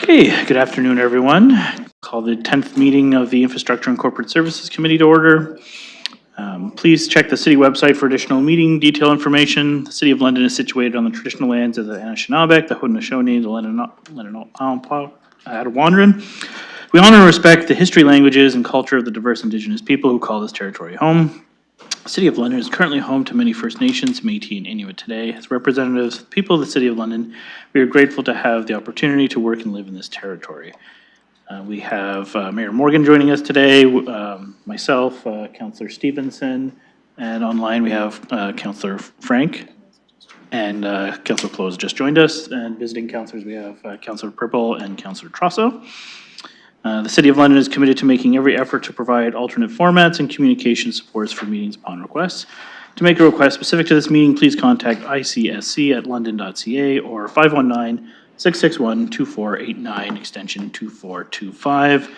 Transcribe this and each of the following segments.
Okay, good afternoon, everyone. Call the 10th meeting of the Infrastructure and Corporate Services Committee to order. Please check the city website for additional meeting detail information. The City of London is situated on the traditional lands of the Anishinaabe, the Haudenosaunee, the Lenape, Attawandaron. We honor and respect the history, languages, and culture of the diverse Indigenous people who call this territory home. The City of London is currently home to many First Nations, Métis, and Inuit today. As representatives of the people of the City of London, we are grateful to have the opportunity to work and live in this territory. We have Mayor Morgan joining us today, myself, Councillor Stevenson, and online we have Councillor Frank, and Councillor Close just joined us, and visiting councillors we have Councillor Purple and Councillor Trosso. The City of London is committed to making every effort to provide alternate formats and communication supports for meetings upon request. To make a request specific to this meeting, please contact icsc@london.ca or 519-661-2489, extension 2425.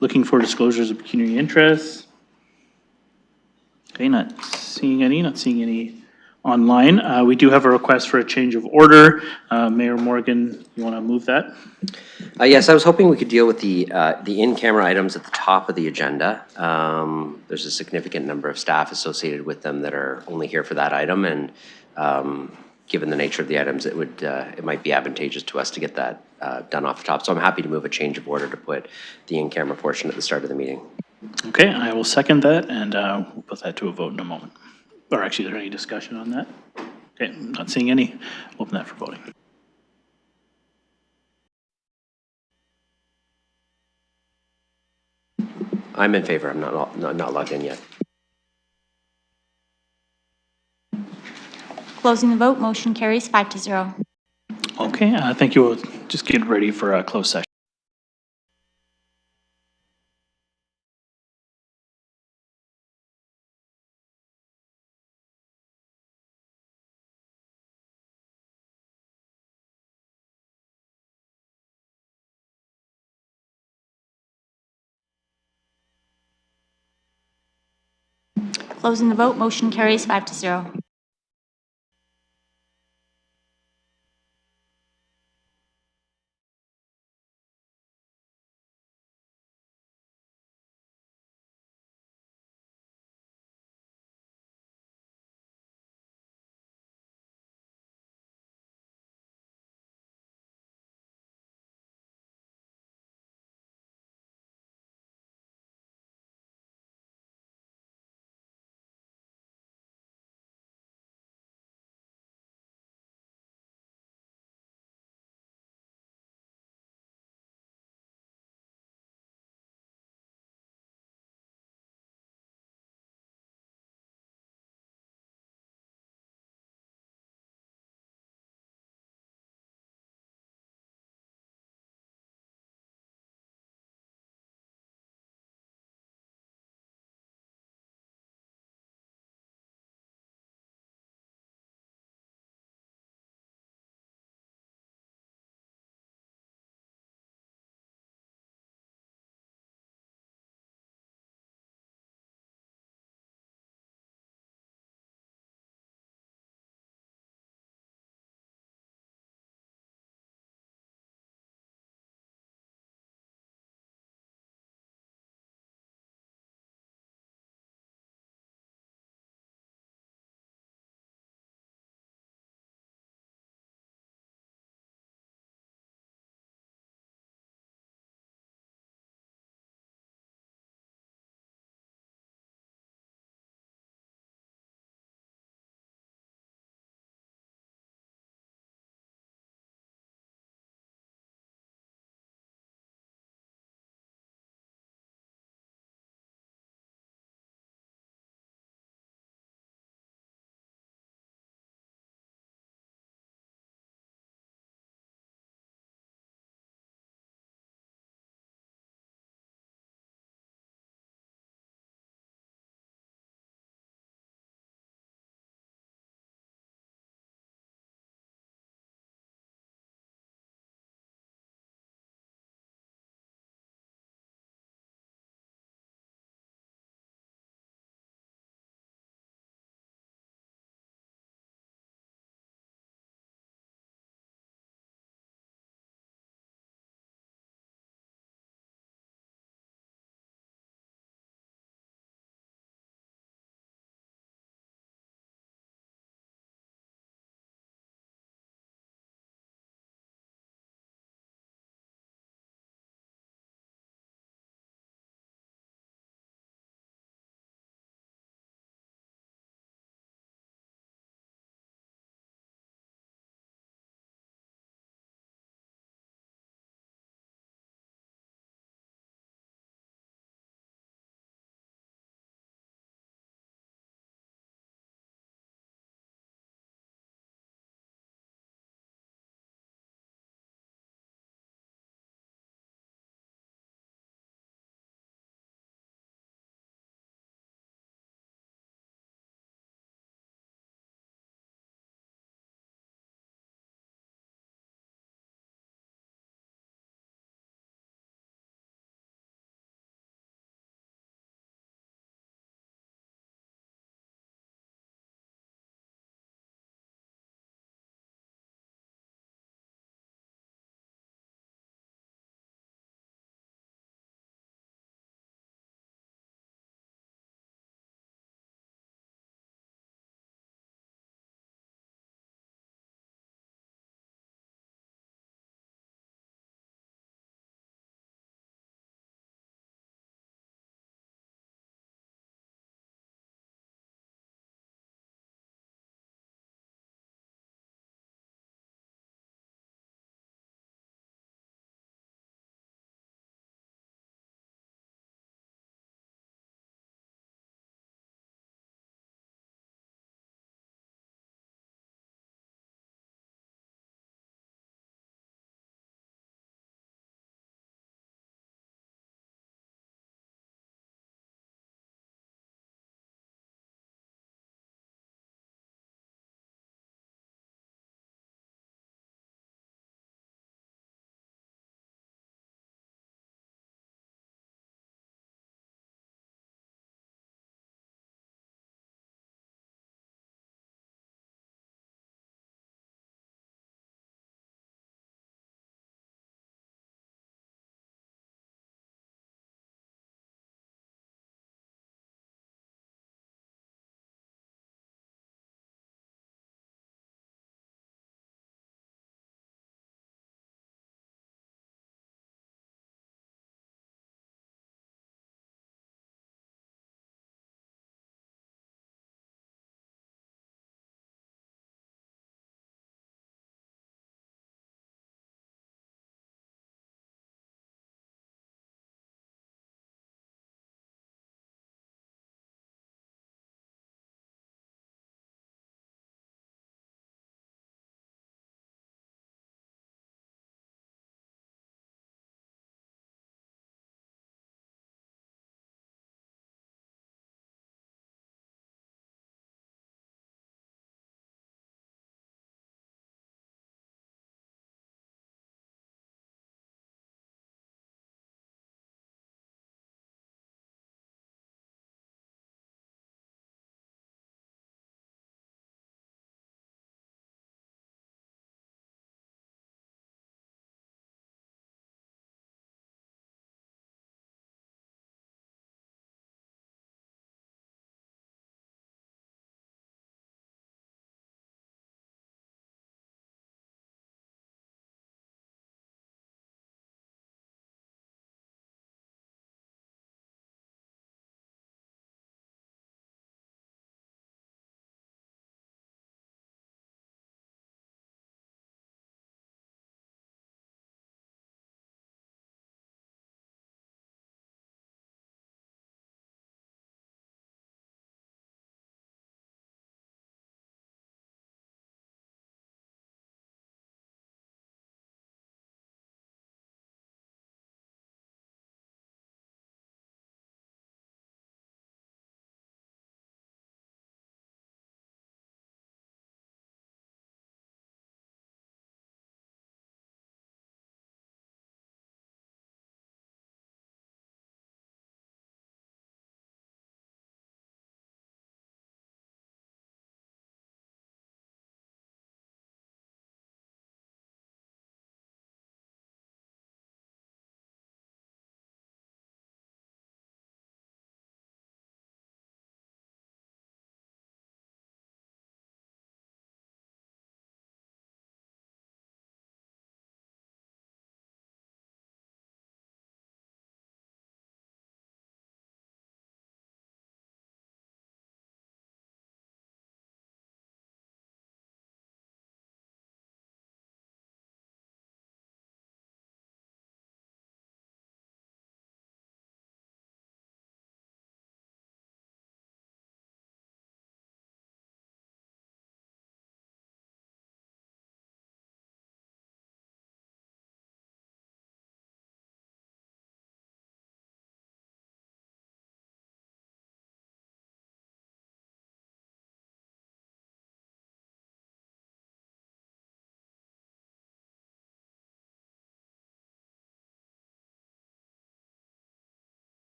Looking for disclosures of pecuniary interest. Okay, not seeing any online. We do have a request for a change of order. Mayor Morgan, you want to move that? Yes, I was hoping we could deal with the in-camera items at the top of the agenda. There's a significant number of staff associated with them that are only here for that item, and given the nature of the items, it might be advantageous to us to get that done off the top. So I'm happy to move a change of order to put the in-camera portion at the start of the meeting. Okay, I will second that, and we'll put that to a vote in a moment. Or actually, is there any discussion on that? Okay, not seeing any. Open that for voting. I'm in favor. I'm not logged in yet. Closing the vote, motion carries 5-0. Okay, thank you. We'll just get ready for a closed session. Closing the vote, motion carries 5-0.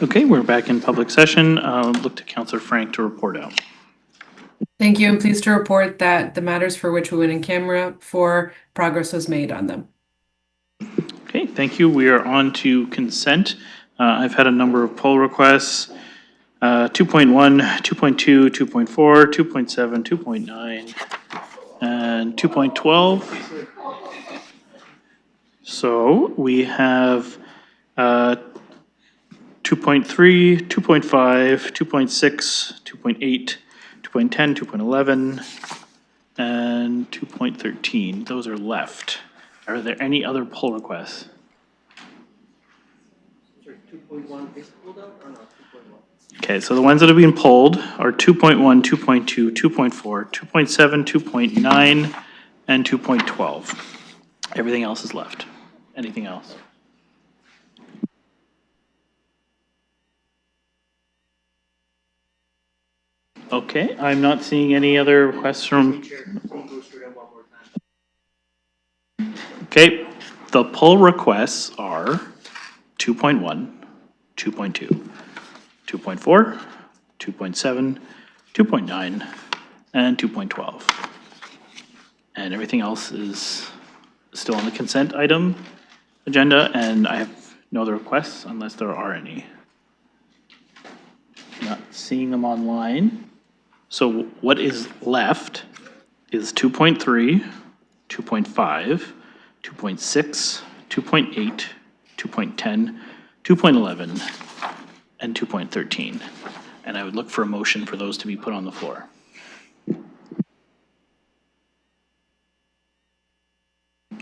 Okay, we're back in public session. Look to Councillor Frank to report out. Thank you. I'm pleased to report that the matters for which we went in camera for progress was made on them. Okay, thank you. We are on to consent. I've had a number of poll requests. 2.1, 2.2, 2.4, 2.7, 2.9, and 2.12. So we have 2.3, 2.5, 2.6, 2.8, 2.10, 2.11, and 2.13. Those are left. Are there any other poll requests? Okay, so the ones that have been polled are 2.1, 2.2, 2.4, 2.7, 2.9, and 2.12. Everything else is left. Anything else? Okay, I'm not seeing any other requests from. Okay, the poll requests are 2.1, 2.2, 2.4, 2.7, 2.9, and 2.12. And everything else is still on the consent item agenda, and I have no other requests unless there are any. Not seeing them online. So what is left is 2.3, 2.5, 2.6, 2.8, 2.10, 2.11, and 2.13. And I would look for a motion for those to be put on the floor.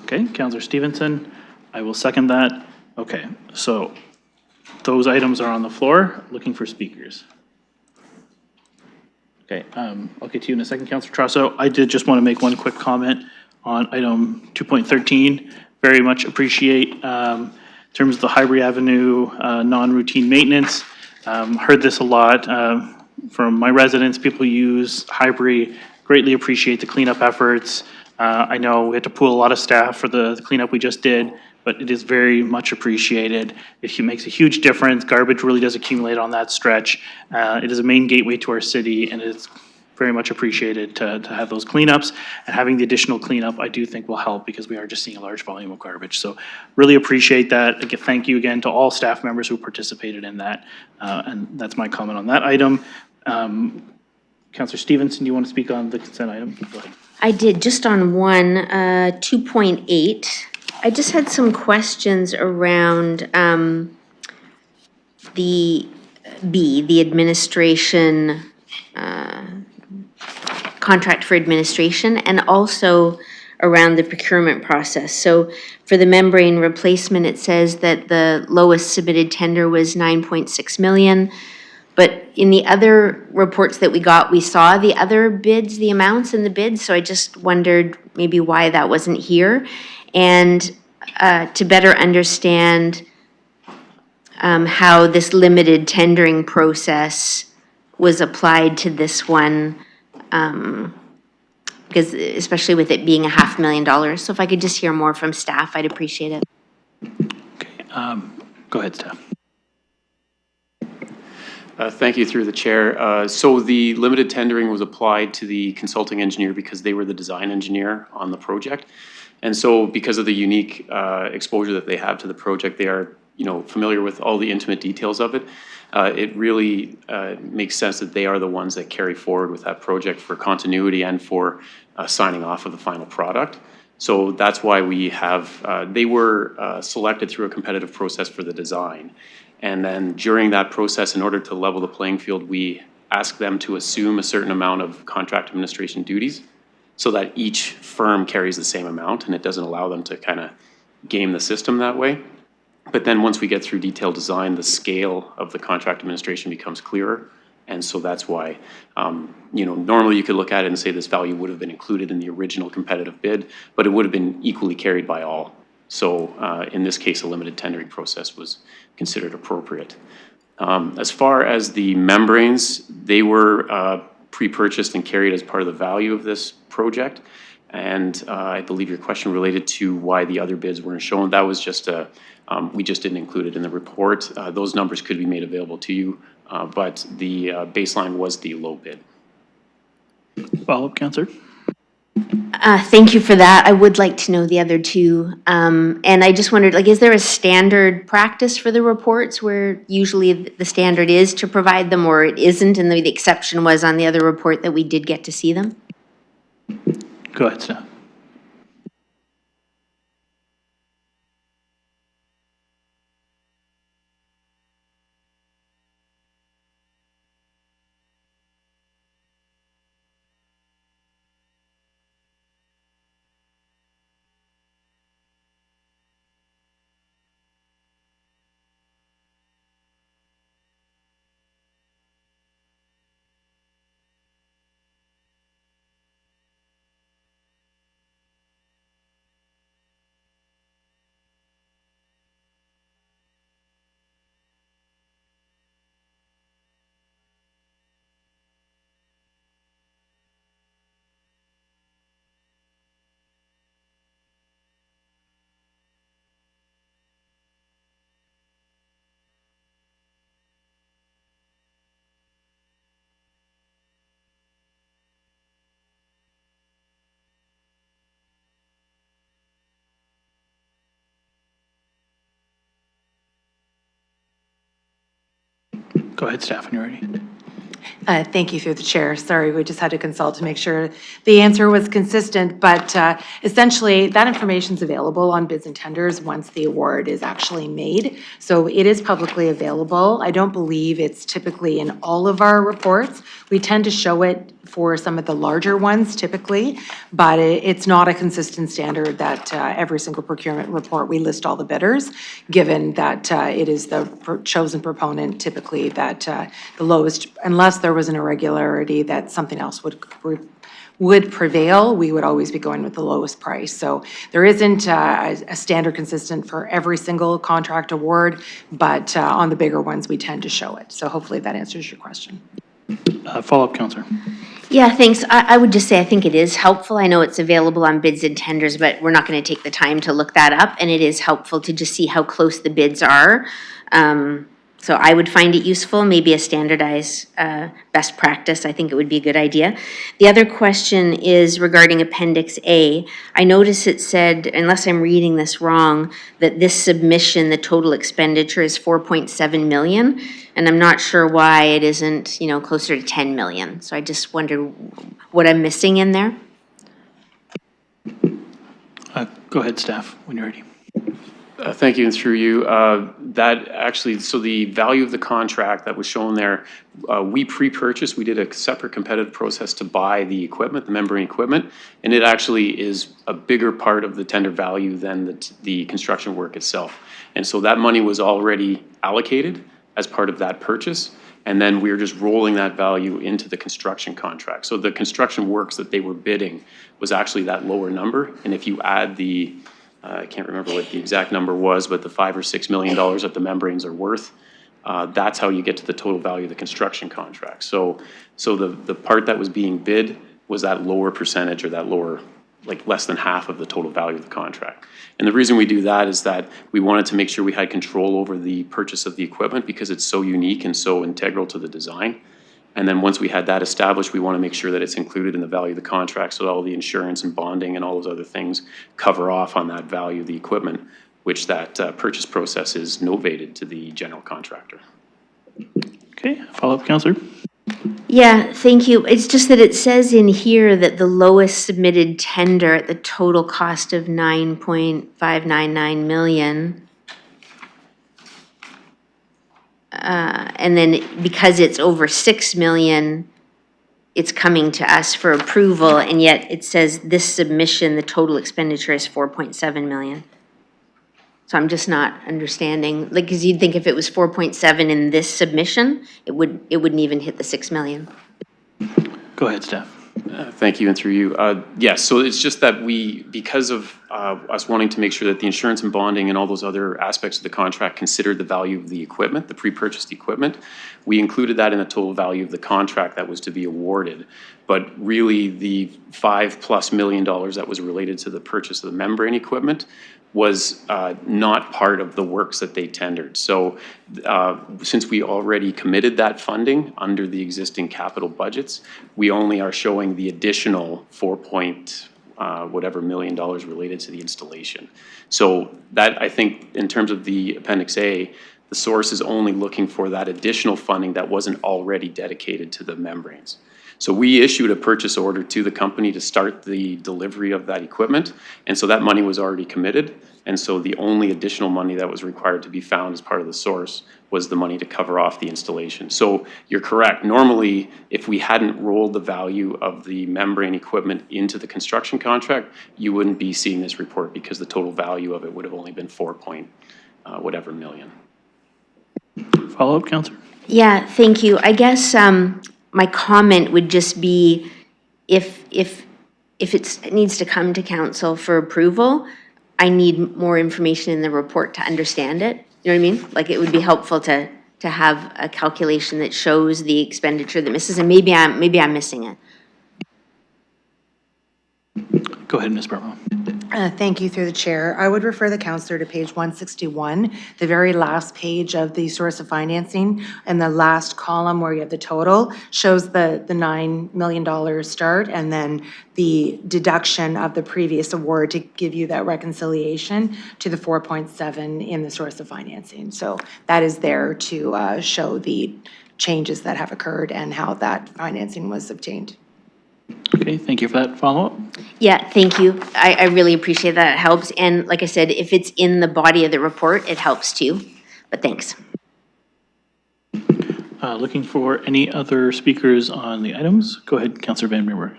Okay, Councillor Stevenson, I will second that. Okay, so those items are on the floor, looking for speakers. Okay, I'll get to you in a second, Councillor Trasso. I did just want to make one quick comment on item 2.13. Very much appreciate in terms of the Highbury Avenue non-routine maintenance. Heard this a lot from my residents. People use Highbury, greatly appreciate the cleanup efforts. I know we had to pool a lot of staff for the cleanup we just did, but it is very much appreciated. It makes a huge difference. Garbage really does accumulate on that stretch. It is a main gateway to our city, and it's very much appreciated to have those cleanups. And having the additional cleanup, I do think will help because we are just seeing a large volume of garbage. So really appreciate that. Again, thank you again to all staff members who participated in that. And that's my comment on that item. Councillor Stevenson, do you want to speak on the consent item? Go ahead. I did, just on one, 2.8. I just had some questions around the administration, contract for administration, and also around the procurement process. So for the membrane replacement, it says that the lowest submitted tender was 9.6 million. But in the other reports that we got, we saw the other bids, the amounts in the bids, so I just wondered maybe why that wasn't here. And to better understand how this limited tendering process was applied to this one, because especially with it being $500,000. So if I could just hear more from staff, I'd appreciate it. Okay, go ahead, staff. Thank you, through the chair. So the limited tendering was applied to the consulting engineer because they were the design engineer on the project. And so because of the unique exposure that they have to the project, they are, familiar with all the intimate details of it. It really makes sense that they are the ones that carry forward with that project for continuity and for signing off of the final product. So that's why we have, they were selected through a competitive process for the design. And then during that process, in order to level the playing field, we ask them to assume a certain amount of contract administration duties so that each firm carries the same amount, and it doesn't allow them to kind of game the system that way. But then once we get through detailed design, the scale of the contract administration becomes clearer. And so that's why, normally you could look at it and say this value would have been included in the original competitive bid, but it would have been equally carried by all. So in this case, a limited tendering process was considered appropriate. As far as the membranes, they were pre-purchased and carried as part of the value of this project. And I believe your question related to why the other bids weren't shown. That was just we just didn't include it in the report. Those numbers could be made available to you, but the baseline was the low bid. Follow-up, Counselor? Thank you for that. I would like to know the other two. And I just wondered, like, is there a standard practice for the reports where usually the standard is to provide them or it isn't, and the exception was on the other report that we did get to see them? Go ahead, Steph. Go ahead, staff, when you're ready. Thank you through the chair. Sorry, we just had to consult to make sure the answer was consistent, but essentially that information is available on bids and tenders once the award is actually made. So it is publicly available. I don't believe it's typically in all of our reports. We tend to show it for some of the larger ones typically, but it's not a consistent standard that every single procurement report, we list all the bidders, given that it is the chosen proponent typically that the lowest, unless there was an irregularity that something else would prevail, we would always be going with the lowest price. So there isn't a standard consistent for every single contract award, but on the bigger ones, we tend to show it. So hopefully that answers your question. Follow-up, Counselor. Yeah, thanks. I would just say I think it is helpful. I know it's available on bids and tenders, but we're not going to take the time to look that up. And it is helpful to just see how close the bids are. So I would find it useful, maybe a standardized best practice. I think it would be a good idea. The other question is regarding Appendix A. I notice it said, unless I'm reading this wrong, that this submission, the total expenditure is 4.7 million. And I'm not sure why it isn't, closer to 10 million. So I just wondered what I'm missing in there. Go ahead, staff, when you're ready. Thank you, and through you. That actually, so the value of the contract that was shown there, we pre-purchased, we did a separate competitive process to buy the equipment, the membrane equipment, and it actually is a bigger part of the tender value than the construction work itself. And so that money was already allocated as part of that purchase, and then we were just rolling that value into the construction contract. So the construction works that they were bidding was actually that lower number, and if you add the I can't remember what the exact number was, but the $5 or $6 million that the membranes are worth, that's how you get to the total value of the construction contract. So the part that was being bid was that lower percentage, or that lower, like less than half of the total value of the contract. And the reason we do that is that we wanted to make sure we had control over the purchase of the equipment because it's so unique and so integral to the design. And then once we had that established, we want to make sure that it's included in the value of the contract so that all the insurance and bonding and all those other things cover off on that value of the equipment, which that purchase process is novated to the general contractor. Okay, follow-up, Counselor. Yeah, thank you. It's just that it says in here that the lowest submitted tender at the total cost of 9.599 million. And then because it's over 6 million, it's coming to us for approval, and yet it says this submission, the total expenditure is 4.7 million. So I'm just not understanding, like, because you'd think if it was 4.7 in this submission, it wouldn't even hit the 6 million. Go ahead, staff. Thank you, and through you. Yes, so it's just that because of us wanting to make sure that the insurance and bonding and all those other aspects of the contract considered the value of the equipment, the pre-purchased equipment. We included that in the total value of the contract that was to be awarded. But really, the $5+ million that was related to the purchase of the membrane equipment was not part of the works that they tendered. So since we already committed that funding under the existing capital budgets, we only are showing the additional whatever million dollars related to the installation. So that, I think, in terms of the Appendix A, the source is only looking for that additional funding that wasn't already dedicated to the membranes. So we issued a purchase order to the company to start the delivery of that equipment, and so that money was already committed, and so the only additional money that was required to be found as part of the source was the money to cover off the installation. So you're correct. Normally, if we hadn't rolled the value of the membrane equipment into the construction contract, you wouldn't be seeing this report because the total value of it would have only been whatever million. Follow-up, Counselor? Yeah, thank you. I guess my comment would just be if it needs to come to council for approval, I need more information in the report to understand it. You know what I mean? Like, it would be helpful to have a calculation that shows the expenditure that misses, and maybe I'm missing it. Go ahead, Ms. Barlow. Thank you, through the chair. I would refer the councillor to page 161, the very last page of the source of financing, and the last column where you have the total shows the $9 million start, and then the deduction of the previous award to give you that reconciliation to the 4.7 in the source of financing. So that is there to show the changes that have occurred and how that financing was obtained. Okay, thank you for that follow-up. Yeah, thank you. I really appreciate that. It helps. And like I said, if it's in the body of the report, it helps too. But thanks. Looking for any other speakers on the items? Go ahead, Councillor Van Meerberg.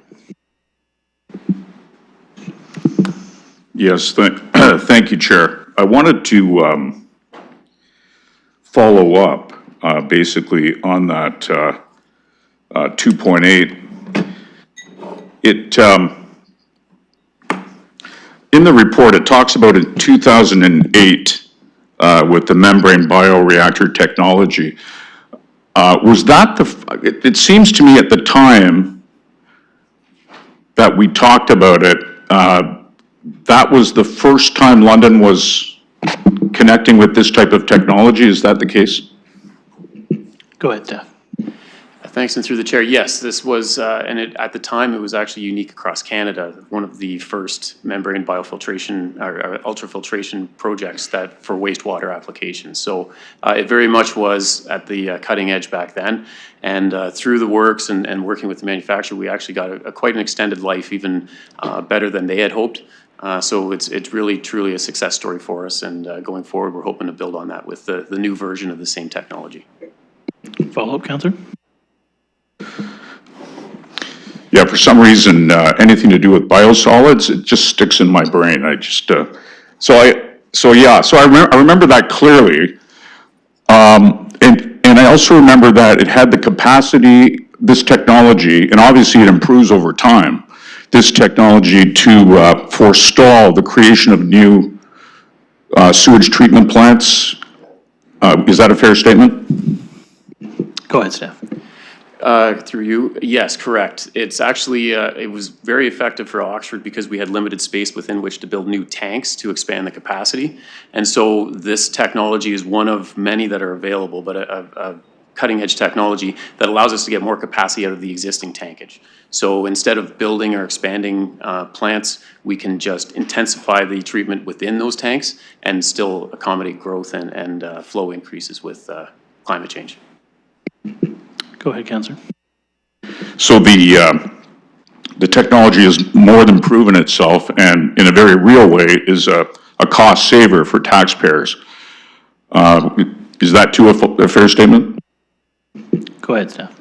Yes, thank you, Chair. I wanted to follow up basically on that 2.8. In the report, it talks about in 2008 with the membrane bioreactor technology. Was that it seems to me at the time that we talked about it, that was the first time London was connecting with this type of technology. Is that the case? Go ahead, Steph. Thanks, and through the chair, yes, this was, at the time, it was actually unique across Canada, one of the first membrane biofiltration or ultrafiltration projects that for wastewater applications. So it very much was at the cutting edge back then. And through the works and working with the manufacturer, we actually got quite an extended life, even better than they had hoped. So it's really, truly a success story for us. And going forward, we're hoping to build on that with the new version of the same technology. Follow-up, Councillor? Yeah, for some reason, anything to do with biosolids, it just sticks in my brain. I just, so I remember that clearly. And I also remember that it had the capacity, this technology, and obviously it improves over time, this technology to forestall the creation of new sewage treatment plants. Is that a fair statement? Go ahead, Steph. Through you, yes, correct. It's actually, it was very effective for Oxford because we had limited space within which to build new tanks to expand the capacity. And so this technology is one of many that are available, but a cutting edge technology that allows us to get more capacity out of the existing tankage. So instead of building or expanding plants, we can just intensify the treatment within those tanks and still accommodate growth and flow increases with climate change. Go ahead, Councillor. So the technology has more than proven itself, and in a very real way is a cost saver for taxpayers. Is that too a fair statement? Go ahead, Steph.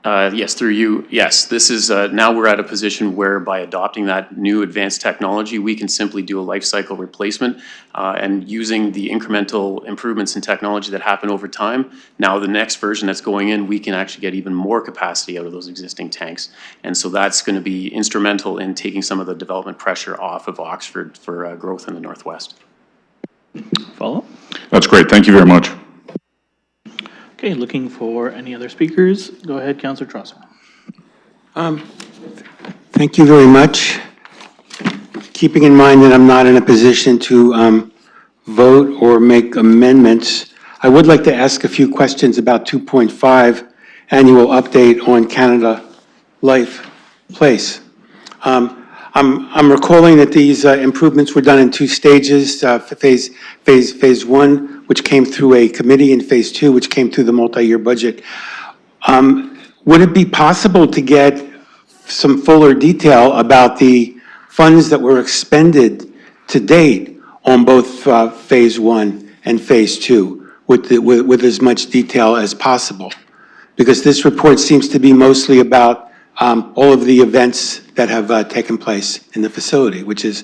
Yes, through you, yes. This is, now we're at a position where by adopting that new advanced technology, we can simply do a life cycle replacement. And using the incremental improvements in technology that happen over time, now the next version that's going in, we can actually get even more capacity out of those existing tanks. And so that's going to be instrumental in taking some of the development pressure off of Oxford for growth in the Northwest. Follow? That's great. Thank you very much. Okay, looking for any other speakers? Go ahead, Councillor Trosser. Thank you very much. Keeping in mind that I'm not in a position to vote or make amendments, I would like to ask a few questions about 2.5, annual update on Canada Life Place. I'm recalling that these improvements were done in two stages, phase one, which came through a committee, and phase two, which came through the multi-year budget. Would it be possible to get some fuller detail about the funds that were expended to date on both phase one and phase two, with as much detail as possible? Because this report seems to be mostly about all of the events that have taken place in the facility, which is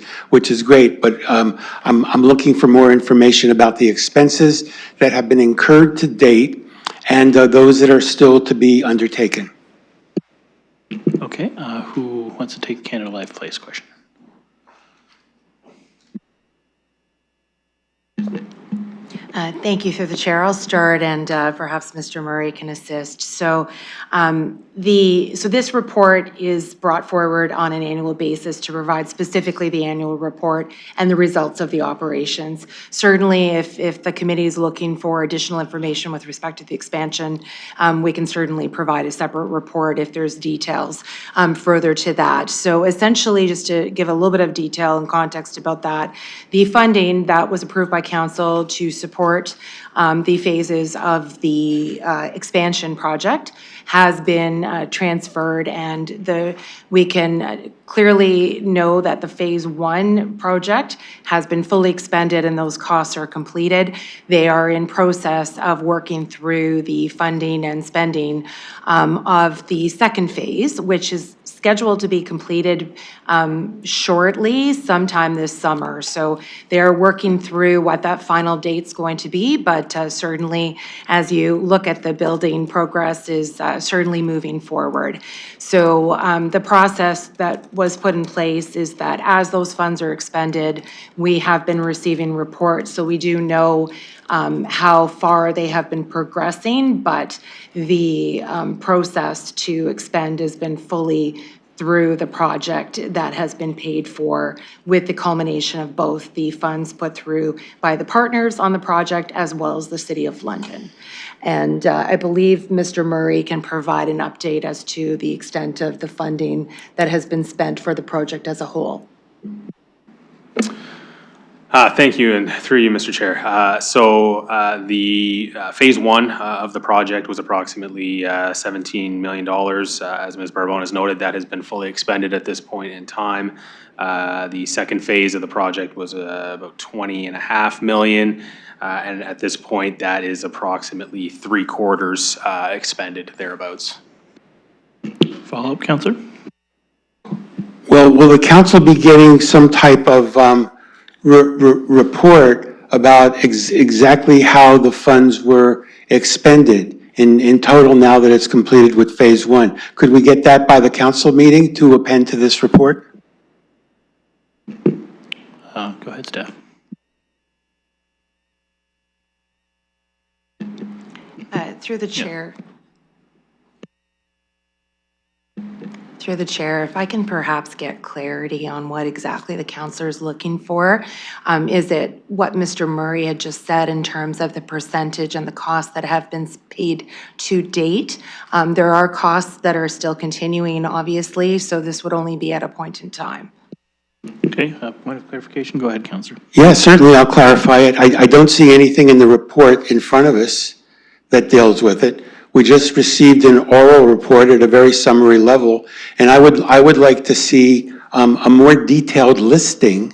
great. But I'm looking for more information about the expenses that have been incurred to date and those that are still to be undertaken. Okay, who wants to take Canada Life Place question? Thank you through the chair. I'll start and perhaps Mr. Murray can assist. So this report is brought forward on an annual basis to provide specifically the annual report and the results of the operations. Certainly, if the committee is looking for additional information with respect to the expansion, we can certainly provide a separate report if there's details further to that. So essentially, just to give a little bit of detail and context about that, the funding that was approved by council to support the phases of the expansion project has been transferred, and we can clearly know that the phase one project has been fully expended and those costs are completed. They are in process of working through the funding and spending of the second phase, which is scheduled to be completed shortly, sometime this summer. So they're working through what that final date's going to be, but certainly as you look at the building, progress is certainly moving forward. So the process that was put in place is that as those funds are expended, we have been receiving reports, so we do know how far they have been progressing, but the process to expend has been fully through the project that has been paid for, with the culmination of both the funds put through by the partners on the project as well as the City of London. And I believe Mr. Murray can provide an update as to the extent of the funding that has been spent for the project as a whole. Thank you, and through you, Mr. Chair. The phase one of the project was approximately $17 million. As Ms. Barbone has noted, that has been fully expended at this point in time. The second phase of the project was about $20.5 million, and at this point, that is approximately 3/4 expended, thereabouts. Follow-up, Councillor? Well, will the council be getting some type of report about exactly how the funds were expended in total now that it's completed with phase one? Could we get that by the council meeting to append to this report? Go ahead, staff. Through the chair. Through the chair, if I can perhaps get clarity on what exactly the councillor is looking for. Is it what Mr. Murray had just said in terms of the percentage and the costs that have been paid to date? There are costs that are still continuing, obviously, so this would only be at a point in time. Okay, point of clarification. Go ahead, Councillor. Yeah, certainly, I'll clarify it. I don't see anything in the report in front of us that deals with it. We just received an oral report at a very summary level, and I would like to see a more detailed listing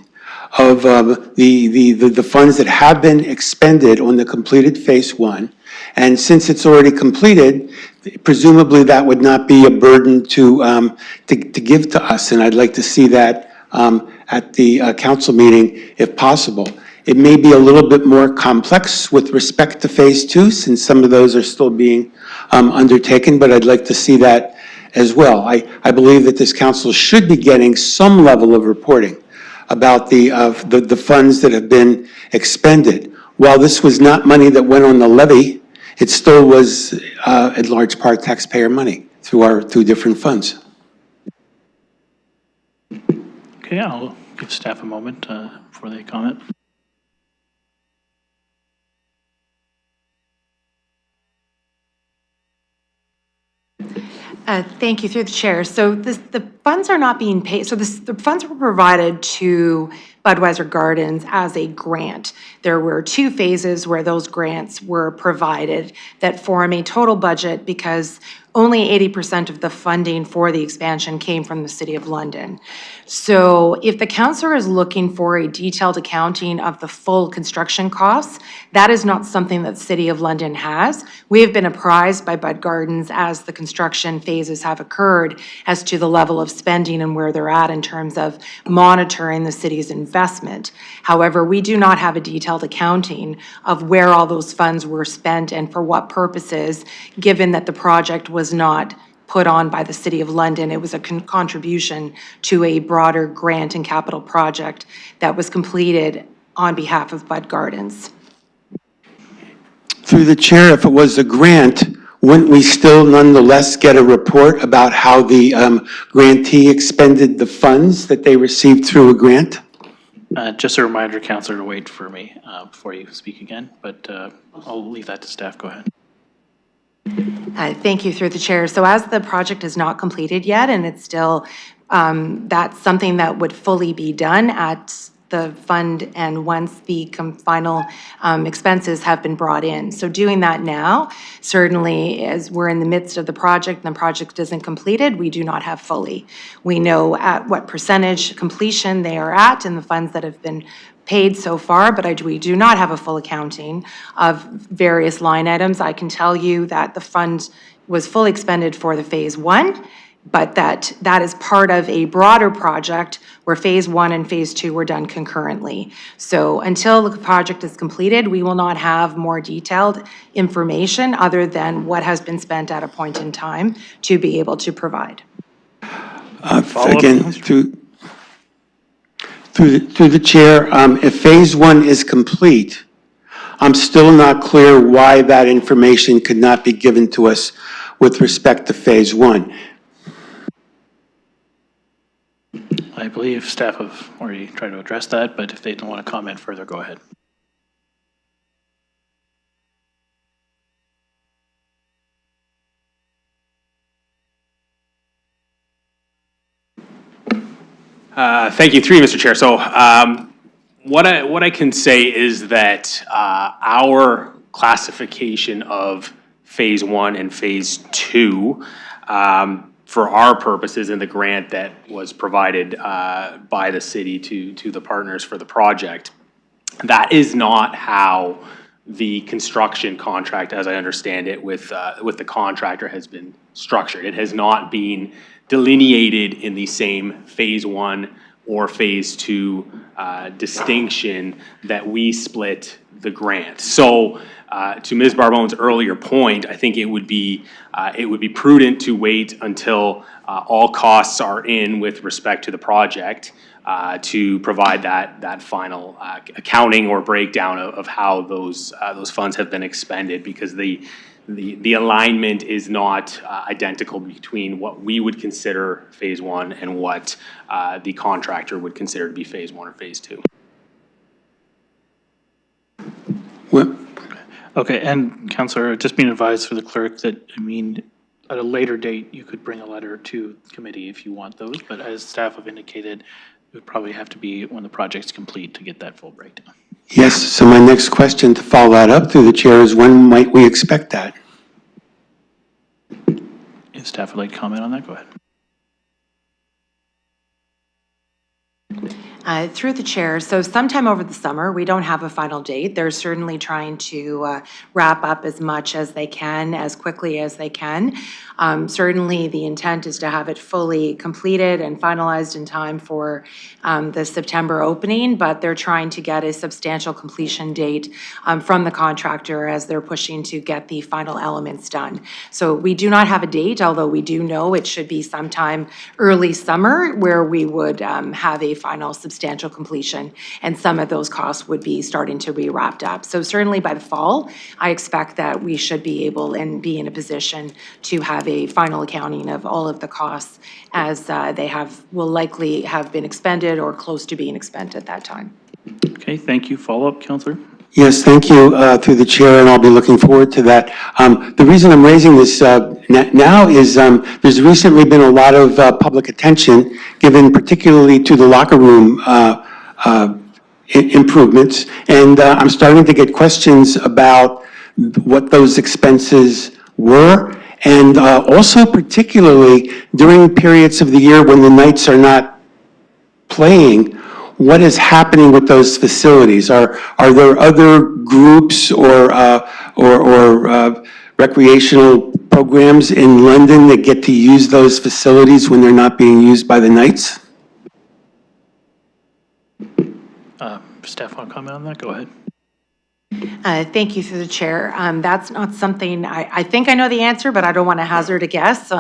of the funds that have been expended on the completed phase one, And since it's already completed, presumably that would not be a burden to give to us. And I'd like to see that at the council meeting if possible. It may be a little bit more complex with respect to Phase 2, since some of those are still being undertaken, but I'd like to see that as well. I believe that this council should be getting some level of reporting about the funds that have been expended. While this was not money that went on the levy, it still was in large part taxpayer money through different funds. Okay, I'll give staff a moment before they comment. Thank you, through the chair. So the funds are not being paid, so the funds were provided to Budweiser Gardens as a grant. There were 2 phases where those grants were provided that form a total budget because only 80% of the funding for the expansion came from the City of London. So if the councillor is looking for a detailed accounting of the full construction costs, that is not something that City of London has. We have been apprised by Bud Gardens as the construction phases have occurred as to the level of spending and where they're at in terms of monitoring the city's investment. However, we do not have a detailed accounting of where all those funds were spent and for what purposes, given that the project was not put on by the City of London. It was a contribution to a broader grant and capital project that was completed on behalf of Bud Gardens. Through the chair, if it was a grant, wouldn't we still nonetheless get a report about how the grantee expended the funds that they received through a grant? Just a reminder, Councillor, to wait for me before you speak again, but I'll leave that to staff. Go ahead. Thank you, through the chair. So as the project is not completed yet, and it's still, that's something that would fully be done at the fund and once the final expenses have been brought in. So doing that now, certainly as we're in the midst of the project and the project isn't completed, we do not have fully. We know at what percentage completion they are at and the funds that have been paid so far, but we do not have a full accounting of various line items. I can tell you that the fund was fully expended for the Phase 1, but that is part of a broader project where Phase 1 and Phase 2 were done concurrently. So until the project is completed, we will not have more detailed information other than what has been spent at a point in time to be able to provide. Again, through the chair, if Phase 1 is complete, I'm still not clear why that information could not be given to us with respect to Phase 1. I believe staff have already tried to address that, but if they don't want to comment further, go ahead. Thank you, Mr. Chair. So what I can say is that our classification of Phase 1 and Phase 2 for our purposes in the grant that was provided by the city to the partners for the project, that is not how the construction contract, as I understand it, with the contractor has been structured. It has not been delineated in the same Phase 1 or Phase 2 distinction that we split the grant. So to Ms. Barbone's earlier point, I think it would be prudent to wait until all costs are in with respect to the project to provide that final accounting or breakdown of how those funds have been expended, because the alignment is not identical between what we would consider Phase 1 and what the contractor would consider to be Phase 1 or Phase 2. Well, Okay, and Councillor, just being advised for the clerk that, at a later date, you could bring a letter to committee if you want those, but as staff have indicated, it would probably have to be when the project's complete to get that full breakdown. yes, so my next question to follow that up through the chair is, when might we expect that? If staff would like to comment on that, go ahead. Through the chair, so sometime over the summer, we don't have a final date. They're certainly trying to wrap up as much as they can, as quickly as they can. Certainly, the intent is to have it fully completed and finalized in time for the September opening, but they're trying to get a substantial completion date from the contractor as they're pushing to get the final elements done. So we do not have a date, although we do know it should be sometime early summer where we would have a final substantial completion, and some of those costs would be starting to be wrapped up. So certainly by the fall, I expect that we should be able and be in a position to have a final accounting of all of the costs as they will likely have been expended or close to being expended at that time. Okay, thank you. Follow-up, Councillor? Yes, thank you, through the chair, and I'll be looking forward to that. The reason I'm raising this now is there's recently been a lot of public attention given particularly to the locker room improvements, and I'm starting to get questions about what those expenses were, and also particularly during periods of the year when the Knights are not playing, what is happening with those facilities? Are there other groups or recreational programs in London that get to use those facilities when they're not being used by the Knights? Staff want to comment on that? Go ahead. Thank you through the chair. That's not something, I think I know the answer, but I don't want to hazard a guess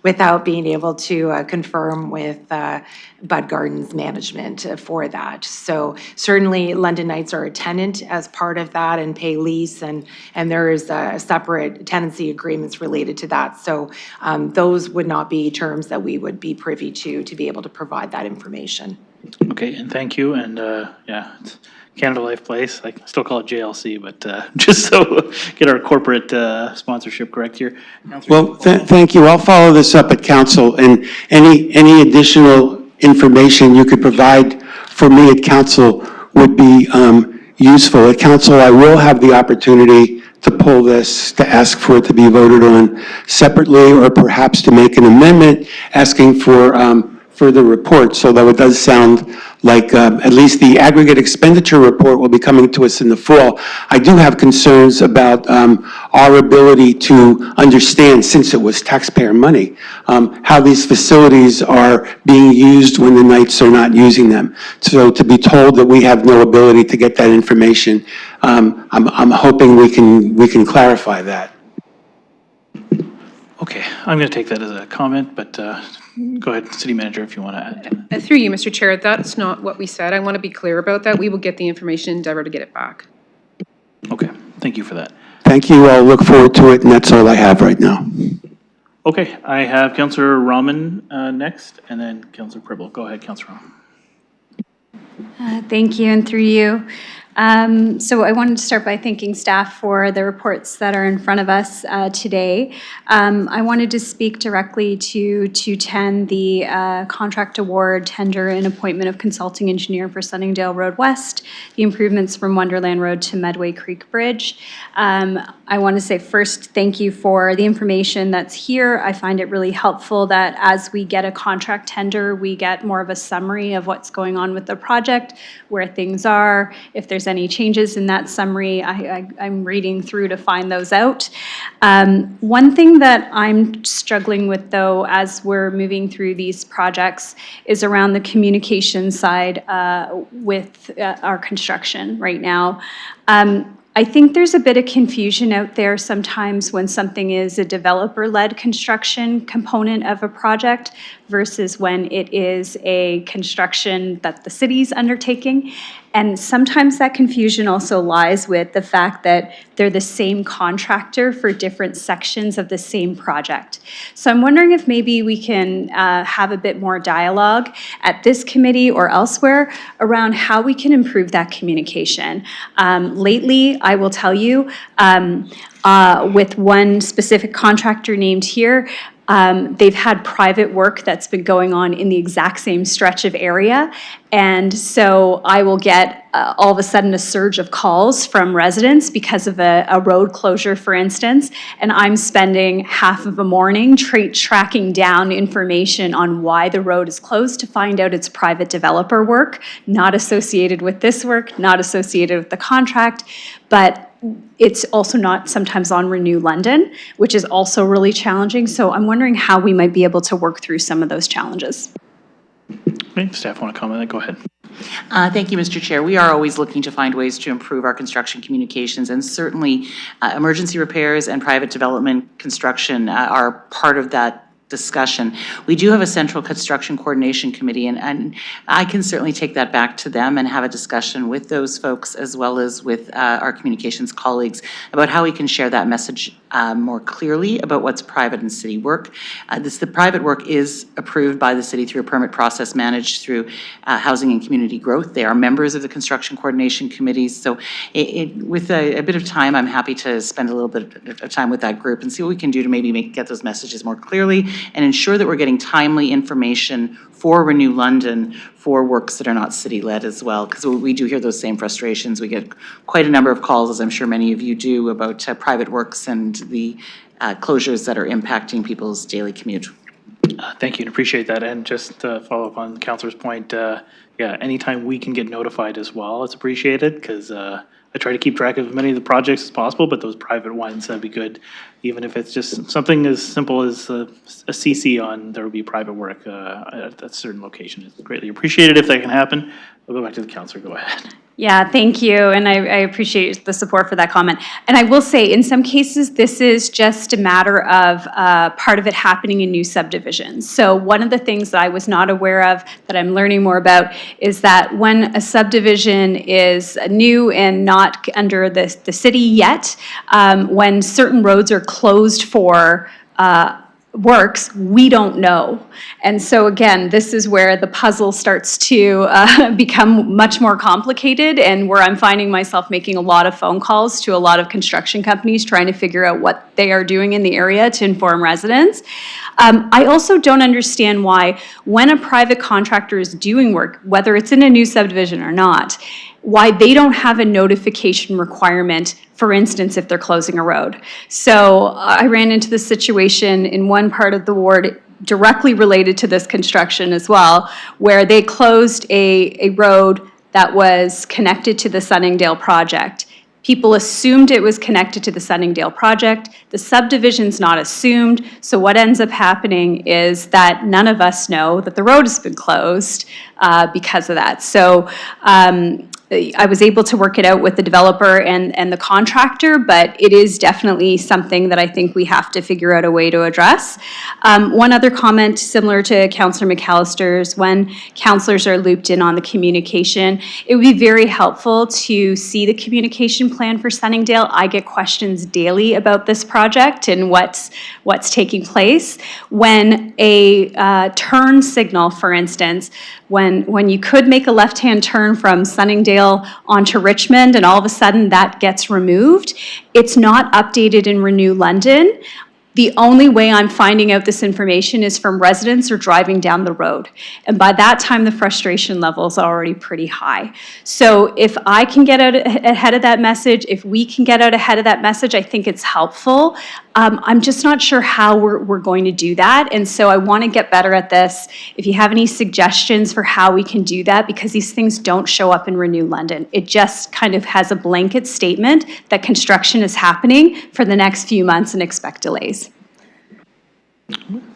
without being able to confirm with Bud Gardens management for that. So certainly London Knights are a tenant as part of that and pay lease, and there is separate tenancy agreements related to that. So those would not be terms that we would be privy to be able to provide that information. Okay, and thank you, and yeah, it's Canada Life Place, I still call it JLC, but just so get our corporate sponsorship correct here. Well, thank you. I'll follow this up at council, and any additional information you could provide for me at council would be useful. At council, I will have the opportunity to pull this, to ask for it to be voted on separately, or perhaps to make an amendment asking for further report. So though it does sound like at least the aggregate expenditure report will be coming to us in the fall, I do have concerns about our ability to understand, since it was taxpayer money, how these facilities are being used when the Knights are not using them. So to be told that we have no ability to get that information, I'm hoping we can clarify that. Okay, I'm going to take that as a comment, but go ahead, City Manager, if you want to add. Through you, Mr. Chair, that's not what we said. I want to be clear about that. We will get the information, endeavor to get it back. Okay, thank you for that. Thank you. I'll look forward to it, and that's all I have right now. Okay, I have Councillor Rahman next, and then Councillor Pribble. Go ahead, Councillor Rahman. Thank you, and through you. So I wanted to start by thanking staff for the reports that are in front of us today. I wanted to speak directly to 210, the contract award, tender, and appointment of consulting engineer for Sunningdale Road West, the improvements from Wonderland Road to Medway Creek Bridge. I want to say first, thank you for the information that's here. I find it really helpful that as we get a contract tender, we get more of a summary of what's going on with the project, where things are, if there's any changes in that summary. I'm reading through to find those out. One thing that I'm struggling with, though, as we're moving through these projects is around the communication side with our construction right now. I think there's a bit of confusion out there sometimes when something is a developer-led construction component of a project versus when it is a construction that the city's undertaking. And sometimes that confusion also lies with the fact that they're the same contractor for different sections of the same project. So I'm wondering if maybe we can have a bit more dialogue at this committee or elsewhere around how we can improve that communication. Lately, I will tell you, with one specific contractor named here, They've had private work that's been going on in the exact same stretch of area. And so I will get all of a sudden a surge of calls from residents because of a road closure, for instance. And I'm spending half of a morning tracking down information on why the road is closed to find out it's private developer work, not associated with this work, not associated with the contract, but it's also not sometimes on Renew London, which is also really challenging. So I'm wondering how we might be able to work through some of those challenges. Okay, staff want to comment? Go ahead. Thank you, Mr. Chair. We are always looking to find ways to improve our construction communications, and certainly emergency repairs and private development construction are part of that discussion. We do have a central construction coordination committee, and I can certainly take that back to them and have a discussion with those folks as well as with our communications colleagues about how we can share that message more clearly about what's private and city work. The private work is approved by the city through a permit process managed through Housing and Community Growth. They are members of the construction coordination committees. So with a bit of time, I'm happy to spend a little bit of time with that group and see what we can do to maybe get those messages more clearly and ensure that we're getting timely information for Renew London for works that are not city-led as well, because we do hear those same frustrations. We get quite a number of calls, as I'm sure many of you do, about private works and the closures that are impacting people's daily commute. Thank you, and appreciate that. And just to follow up on the councilor's point, yeah, anytime we can get notified as well, it's appreciated, because I try to keep track of as many of the projects as possible, but those private ones, that'd be good. Even if it's just something as simple as a CC on there will be private work at a certain location. It's greatly appreciated if that can happen. I'll go back to the councilor. Go ahead. Yeah, thank you, and I appreciate the support for that comment. And I will say, in some cases, this is just a matter of part of it happening in new subdivisions. So one of the things that I was not aware of that I'm learning more about is that when a subdivision is new and not under the city yet, when certain roads are closed for works, we don't know. And so again, this is where the puzzle starts to become much more complicated, and where I'm finding myself making a lot of phone calls to a lot of construction companies trying to figure out what they are doing in the area to inform residents. I also don't understand why, when a private contractor is doing work, whether it's in a new subdivision or not, why they don't have a notification requirement, for instance, if they're closing a road. So I ran into this situation in one part of the ward directly related to this construction as well, where they closed a road that was connected to the Sunningdale project. People assumed it was connected to the Sunningdale project. The subdivision's not assumed, so what ends up happening is that none of us know that the road has been closed because of that. So I was able to work it out with the developer and the contractor, but it is definitely something that I think we have to figure out a way to address. One other comment similar to Councillor McAllister's, when councillors are looped in on the communication, it would be very helpful to see the communication plan for Sunningdale. I get questions daily about this project and what's taking place. When a turn signal, for instance, when you could make a left-hand turn from Sunningdale onto Richmond and all of a sudden that gets removed, it's not updated in Renew London. The only way I'm finding out this information is from residents or driving down the road. And by that time, the frustration level is already pretty high. So if I can get out ahead of that message, if we can get out ahead of that message, I think it's helpful. I'm just not sure how we're going to do that. And so I want to get better at this. If you have any suggestions for how we can do that, because these things don't show up in Renew London. It just kind of has a blanket statement that construction is happening for the next few months and expect delays.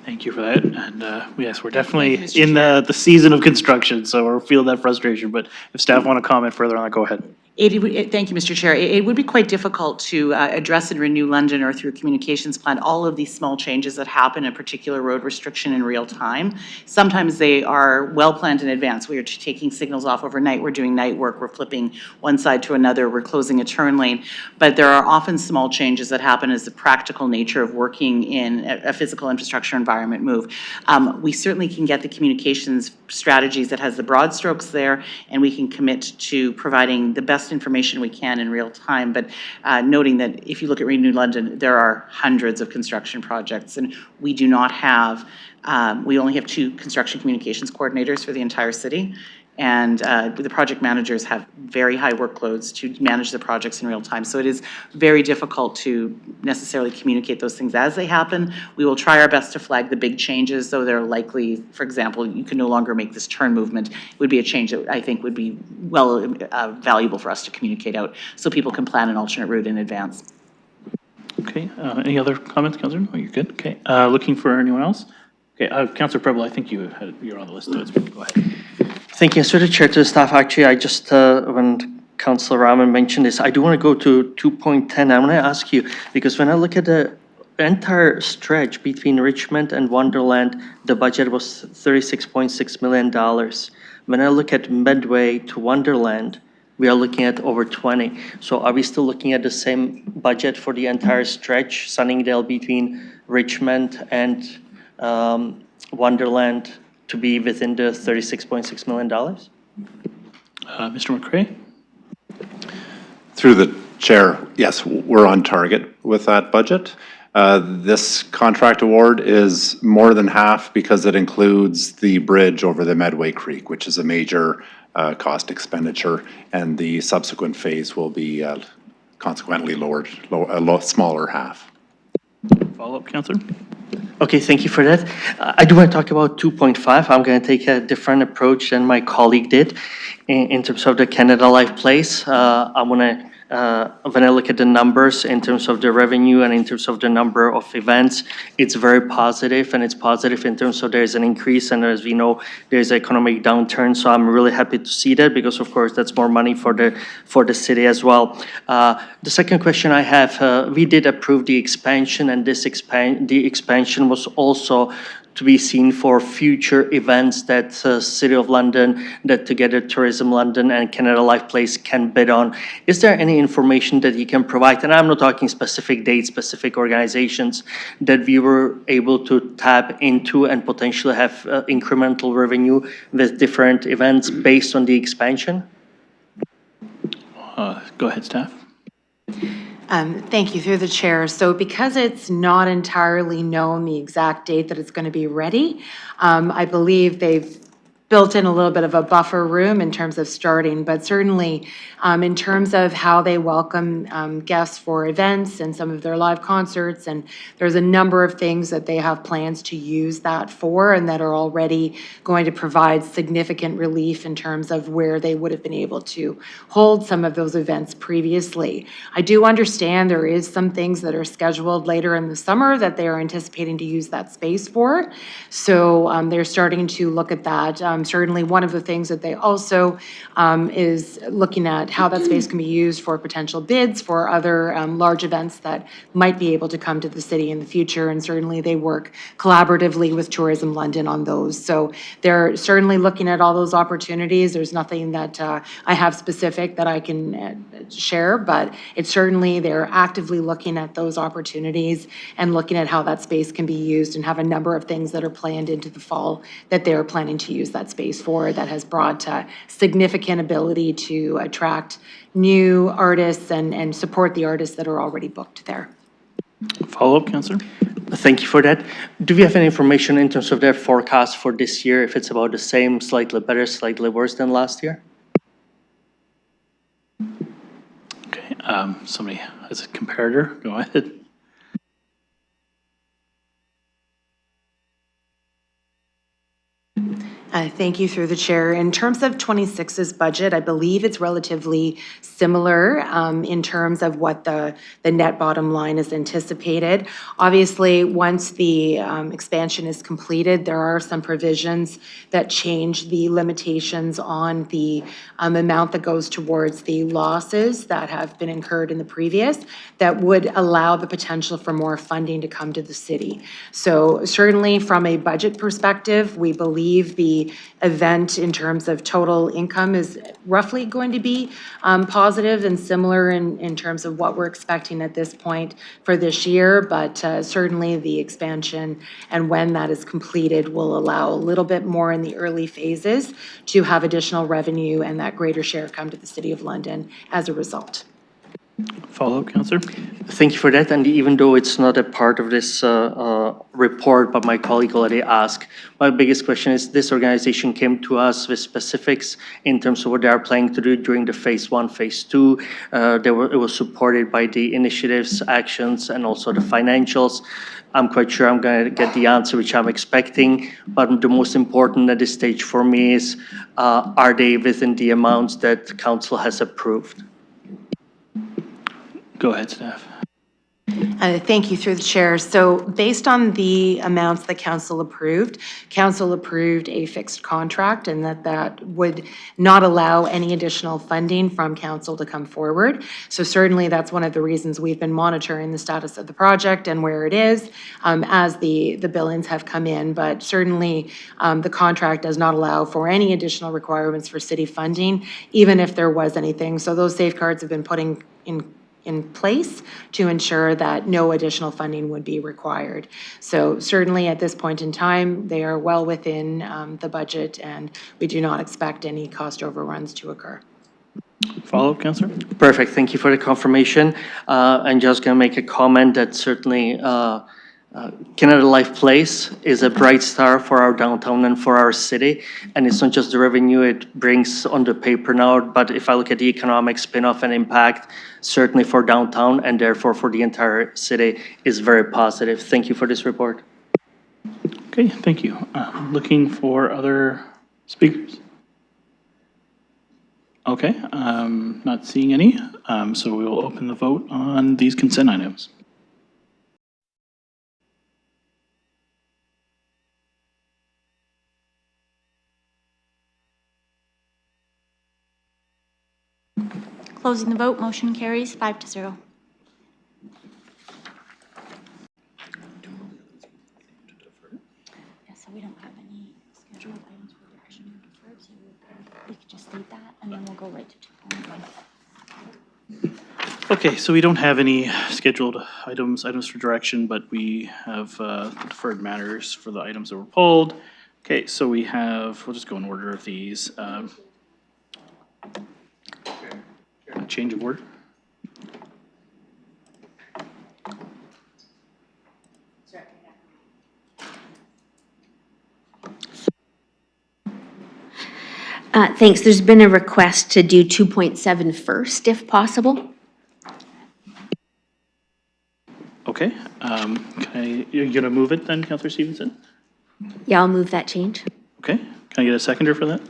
Thank you for that. And yes, we're definitely in the season of construction, so we're feeling that frustration. But if staff want to comment further on that, go ahead. Thank you, Mr. Chair. It would be quite difficult to address in Renew London or through a communications plan all of these small changes that happen in a particular road restriction in real time. Sometimes they are well planned in advance. We are taking signals off overnight. We're doing night work. We're flipping one side to another. We're closing a turn lane. But there are often small changes that happen as the practical nature of working in a physical infrastructure environment environment move. We certainly can get the communications strategies that has the broad strokes there, and we can commit to providing the best information we can in real time. But noting that if you look at Renew London, there are hundreds of construction projects, and we do not have, we only have 2 construction communications coordinators for the entire city. And the project managers have very high workloads to manage the projects in real time. So it is very difficult to necessarily communicate those things as they happen. We will try our best to flag the big changes, though they're likely, for example, you can no longer make this turn movement. It would be a change that I think would be valuable for us to communicate out so people can plan an alternate route in advance. Okay, any other comments, Councillor? No, you're good. Okay, looking for anyone else? Okay, Councillor Preble, I think you're on the list. So go ahead. Thank you. Through the chair to the staff, actually, I just, when Councillor Rahman mentioned this, I do want to go to 2.10. I want to ask you, because when I look at the entire stretch between Richmond and Wonderland, the budget was $36.6 million. When I look at Medway to Wonderland, we are looking at over 20. So are we still looking at the same budget for the entire stretch, Sunningdale between Richmond and Wonderland, to be within the $36.6 million? Mr. McCray? Through the chair, yes, we're on target with that budget. This contract award is more than half because it includes the bridge over the Medway Creek, which is a major cost expenditure, and the subsequent phase will be consequently lowered, a smaller half. Follow-up, Councillor? Okay, thank you for that. I do want to talk about 2.5. I'm going to take a different approach than my colleague did in terms of the Canada Life Place. I want to, when I look at the numbers in terms of the revenue and in terms of the number of events, it's very positive, and it's positive in terms of there's an increase, and as we know, there's an economic downturn. So I'm really happy to see that, because of course that's more money for the city as well. The second question I have, we did approve the expansion, and the expansion was also to be seen for future events that City of London, that Together Tourism London and Canada Life Place can bid on. Is there any information that you can provide, and I'm not talking specific dates, specific organizations, that we were able to tap into and potentially have incremental revenue with different events based on the expansion? Go ahead, staff. Thank you, through the chair. So because it's not entirely known the exact date that it's going to be ready, I believe they've built in a little bit of a buffer room in terms of starting, but certainly in terms of how they welcome guests for events and some of their live concerts, and there's a number of things that they have plans to use that for, and that are already going to provide significant relief in terms of where they would have been able to hold some of those events previously. I do understand there is some things that are scheduled later in the summer that they are anticipating to use that space for, so they're starting to look at that. Certainly one of the things that they also is looking at how that space can be used for potential bids for other large events that might be able to come to the city in the future, and certainly they work collaboratively with Tourism London on those. So they're certainly looking at all those opportunities. There's nothing that I have specific that I can share, but it's certainly they're actively looking at those opportunities and looking at how that space can be used, and have a number of things that are planned into the fall that they're planning to use that space for, that has brought significant ability to attract new artists and support the artists that are already booked there. Follow-up, Councillor? Thank you for that. Do we have any information in terms of their forecast for this year, if it's about the same, slightly better, slightly worse than last year? Okay, somebody has a comparator, go ahead. Thank you, through the chair. In terms of 26's budget, I believe it's relatively similar in terms of what the net bottom line is anticipated. Obviously, once the expansion is completed, there are some provisions that change the limitations on the amount that goes towards the losses that have been incurred in the previous, that would allow the potential for more funding to come to the city. So certainly from a budget perspective, we believe the the event in terms of total income is roughly going to be positive and similar in terms of what we're expecting at this point for this year, but certainly the expansion and when that is completed will allow a little bit more in the early phases to have additional revenue and that greater share come to the City of London as a result. Follow-up, Councillor? Thank you for that. And even though it's not a part of this report, but my colleague already asked, my biggest question is this organization came to us with specifics in terms of what they are planning to do during the phase 1, phase 2. It was supported by the initiatives, actions, and also the financials. I'm quite sure I'm going to get the answer which I'm expecting, but the most important at this stage for me is, are they within the amounts that council has approved? Go ahead, staff. Thank you, through the chair. So based on the amounts that council approved a fixed contract and that would not allow any additional funding from council to come forward. So certainly that's one of the reasons we've been monitoring the status of the project and where it is as the billings have come in. But certainly the contract does not allow for any additional requirements for city funding, even if there was anything. So those safeguards have been putting in place to ensure that no additional funding would be required. So certainly at this point in time, they are well within the budget and we do not expect any cost overruns to occur. Follow-up, Councillor? Perfect. Thank you for the confirmation. I'm just going to make a comment that certainly Canada Life Place is a bright star for our downtown and for our city. And it's not just the revenue it brings on the paper now, but if I look at the economic spin-off and impact, certainly for downtown and therefore for the entire city is very positive. Thank you for this report. Okay, thank you. Looking for other speakers? Okay, not seeing any, so we will open the vote on these consent items. Closing the vote, motion carries 5-0. Yeah, so we don't have any scheduled items for direction or deferred, so we could just state that and then we'll go right to 2.1. Okay, so we don't have any scheduled items for direction, but we have deferred matters for the items that were pulled. Okay, so we have, we'll just go in order of these. Change of order. Thanks. There's been a request to do 2.7 first, if possible. Okay, you're gonna move it then, Councillor Stevenson? Yeah, I'll move that change. Okay, can I get a seconder for that?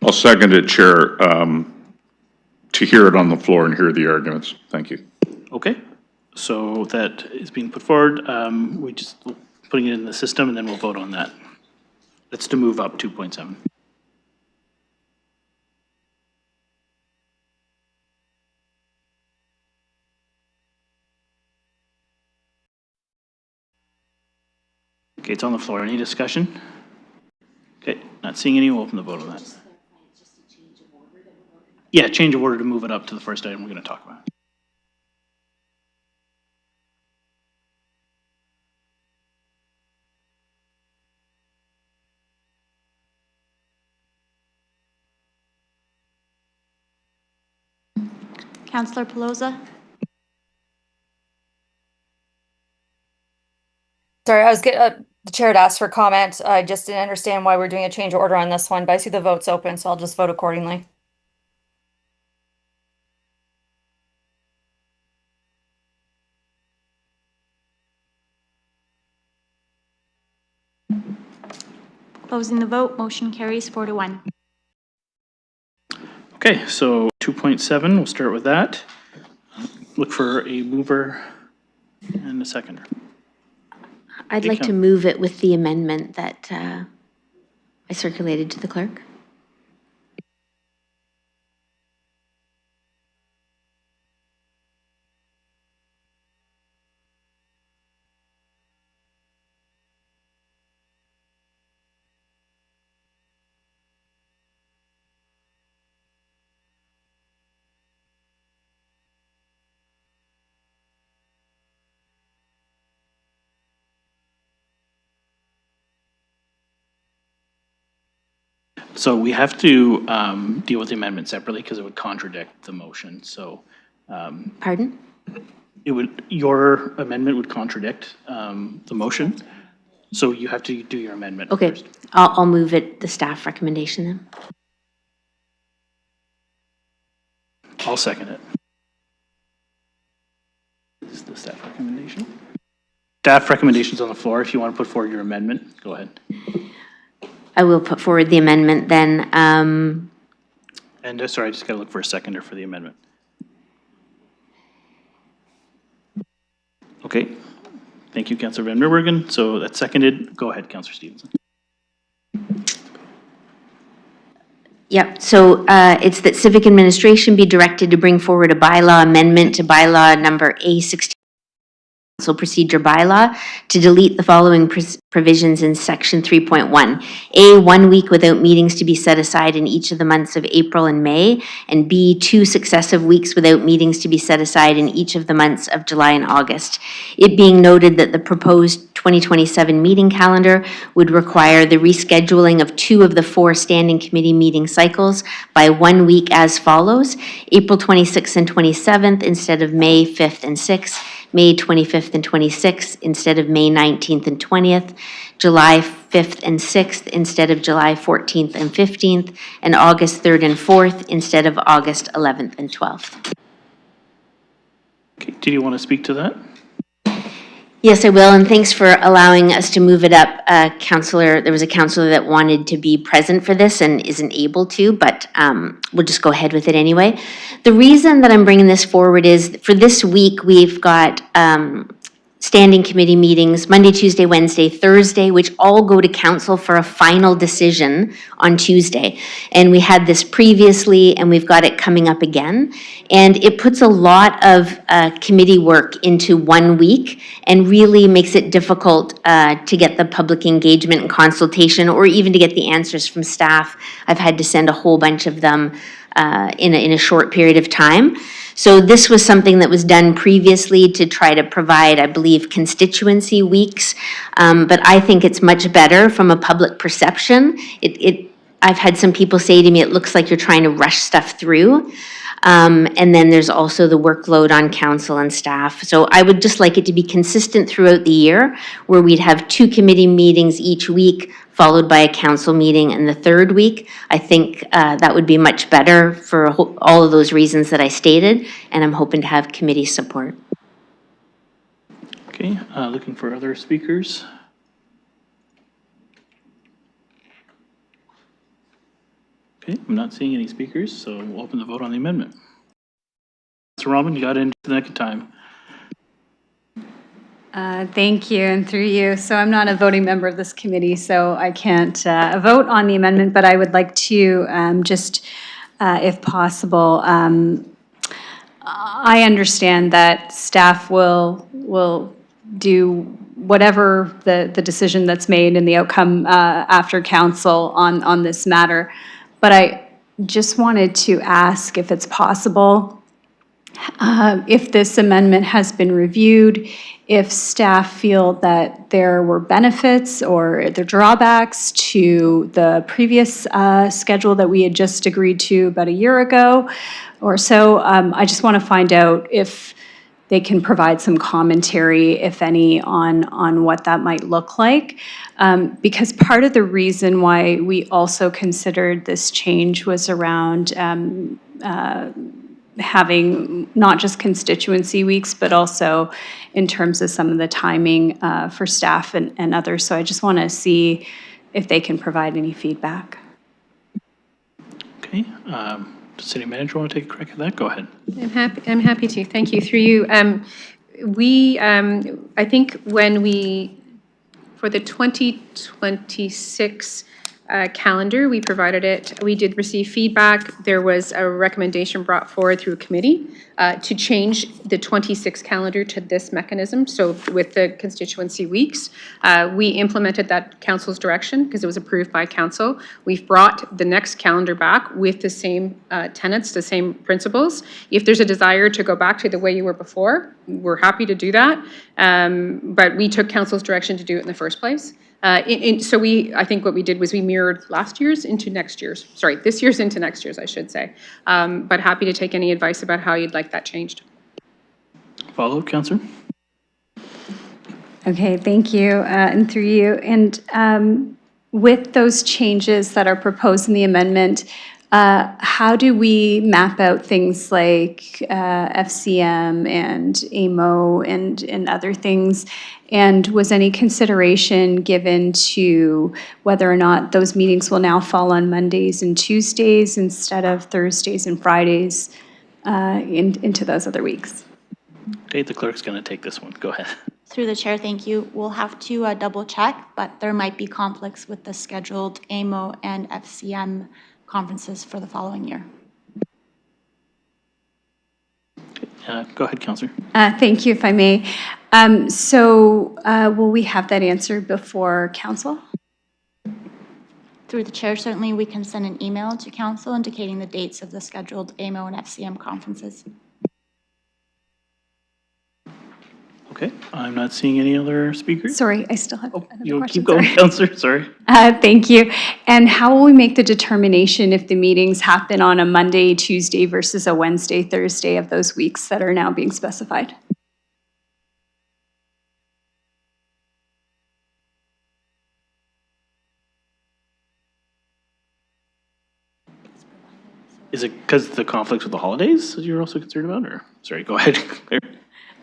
I'll second it, Chair, to hear it on the floor and hear the arguments. Thank you. Okay, so that is being put forward. We just putting it in the system and then we'll vote on that. That's to move up 2.7. Okay, it's on the floor. Any discussion? Okay, not seeing any. We'll open the vote on that. Yeah, change of order to move it up to the first item we're going to talk about. Councillor Pelosa? Sorry, I was the chair had asked for comment. I just didn't understand why we're doing a change of order on this one, but I see the vote's open, so I'll just vote accordingly. Closing the vote, motion carries 4-1. Okay, so 2.7, we'll start with that. Look for a mover and a seconder. I'd like to move it with the amendment that I circulated to the clerk. So we have to deal with the amendment separately because it would contradict the motion. So Pardon? your amendment would contradict the motion. So you have to do your amendment Okay, first. I'll move it, the staff recommendation then. I'll second it. This is the staff recommendation. Staff recommendations on the floor. If you want to put forward your amendment, go ahead. I will put forward the amendment then. And sorry, I just got to look for a seconder for the amendment. Okay. Thank you, Councillor Van Meerwegen. So that's seconded. Go ahead, Councillor Stevenson. Yep, so it's that civic administration be directed to bring forward a bylaw amendment to bylaw number A16, council procedure bylaw, to delete the following provisions in section 3.1. A, 1 week without meetings to be set aside in each of the months of April and May, and B, 2 successive weeks without meetings to be set aside in each of the months of July and August. It being noted that the proposed 2027 meeting calendar would require the rescheduling of 2 of the 4 standing committee meeting cycles by 1 week as follows: April 26th and 27th instead of May 5th and 6th, May 25th and 26th instead of May 19th and 20th, July 5th and 6th instead of July 14th and 15th, and August 3rd and 4th instead of August 11th and 12th. Okay, did you want to speak to that? Yes, I will, and thanks for allowing us to move it up. Councillor, there was a councillor that wanted to be present for this and isn't able to, but we'll just go ahead with it anyway. The reason that I'm bringing this forward is for this week, we've got standing committee meetings, Monday, Tuesday, Wednesday, Thursday, which all go to council for a final decision on Tuesday. And we had this previously, and we've got it coming up again. And it puts a lot of committee work into 1 week and really makes it difficult to get the public engagement and consultation, or even to get the answers from staff. I've had to send a whole bunch of them in a short period of time. So this was something that was done previously to try to provide, I believe, constituency weeks. But I think it's much better from a public perception. I've had some people say to me, it looks like you're trying to rush stuff through. And then there's also the workload on council and staff. So I would just like it to be consistent throughout the year, where we'd have 2 committee meetings each week, followed by a council meeting in the 3rd week. I think that would be much better for all of those reasons that I stated, and I'm hoping to have committee support. Okay, looking for other speakers. Okay, I'm not seeing any speakers, so we'll open the vote on the amendment. So Robin, you got in the nick of time. Thank you, and through you. So I'm not a voting member of this committee, so I can't vote on the amendment, but I would like to just, if possible, I understand that staff will do whatever the decision that's made and the outcome after council on this matter. But I just wanted to ask if it's possible, if this amendment has been reviewed, if staff feel that there were benefits or the drawbacks to the previous schedule that we had just agreed to about a year ago or so. I just want to find out if they can provide some commentary, if any, on what that might look like. Because part of the reason why we also considered this change was around having not just constituency weeks, but also in terms of some of the timing for staff and others. So I just want to see if they can provide any feedback. Okay, does City Manager want to take a crack at that? Go ahead. I'm happy to. Thank you. Through you. I think when for the 2026 calendar, we provided it. We did receive feedback. There was a recommendation brought forward through a committee to change the 26 calendar to this mechanism. So with the constituency weeks, we implemented that council's direction because it was approved by council. We've brought the next calendar back with the same tenets, the same principles. If there's a desire to go back to the way you were before, we're happy to do that. But we took council's direction to do it in the first place. So I think what we did was we mirrored last year's into next year's, sorry, this year's into next year's, I should say. But happy to take any advice about how you'd like that changed. Follow-up, Counselor? Okay, thank you, and through you. And with those changes that are proposed in the amendment, how do we map out things like FCM and AMO and other things? And was any consideration given to whether or not those meetings will now fall on Mondays and Tuesdays instead of Thursdays and Fridays into those other weeks? Okay, the clerk's going to take this one. Go ahead. Through the chair, thank you. We'll have to double check, but there might be conflicts with the scheduled AMO and FCM conferences for the following year. Go ahead, Counselor. Thank you, if I may. So will we have that answer before council? Through the chair, certainly we can send an email to council indicating the dates of the scheduled AMO and FCM conferences. Okay, I'm not seeing any other speakers. Sorry, I still have another You'll question. keep going, Sorry. Counselor, sorry. Thank you. And how will we make the determination if the meetings happen on a Monday, Tuesday versus a Wednesday, Thursday of those weeks that are now being specified? Is it because the conflicts with the holidays that you're also concerned about, or? Sorry, go ahead. Claire.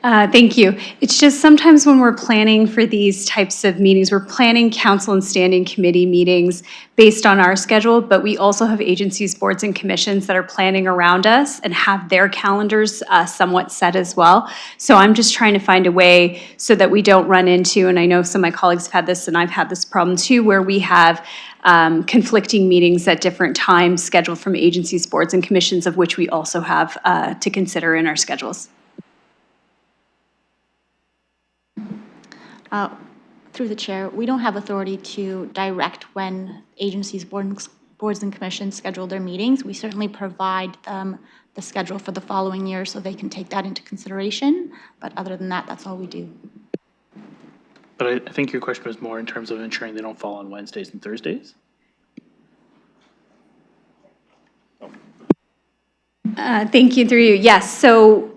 Thank you. It's just sometimes when we're planning for these types of meetings, we're planning council and standing committee meetings based on our schedule, but we also have agencies, boards, and commissions that are planning around us and have their calendars somewhat set as well. So I'm just trying to find a way so that we don't run into, and I know some of my colleagues have had this and I've had this problem too, where we have conflicting meetings at different times scheduled from agencies, boards, and commissions, of which we also have to consider in our schedules. Through the chair, we don't have authority to direct when agencies, boards, and commissions schedule their meetings. We certainly provide them the schedule for the following year so they can take that into consideration. But other than that, that's all we do. But I think your question was more in terms of ensuring they don't fall on Wednesdays and Thursdays? Thank you, through you. Yes, so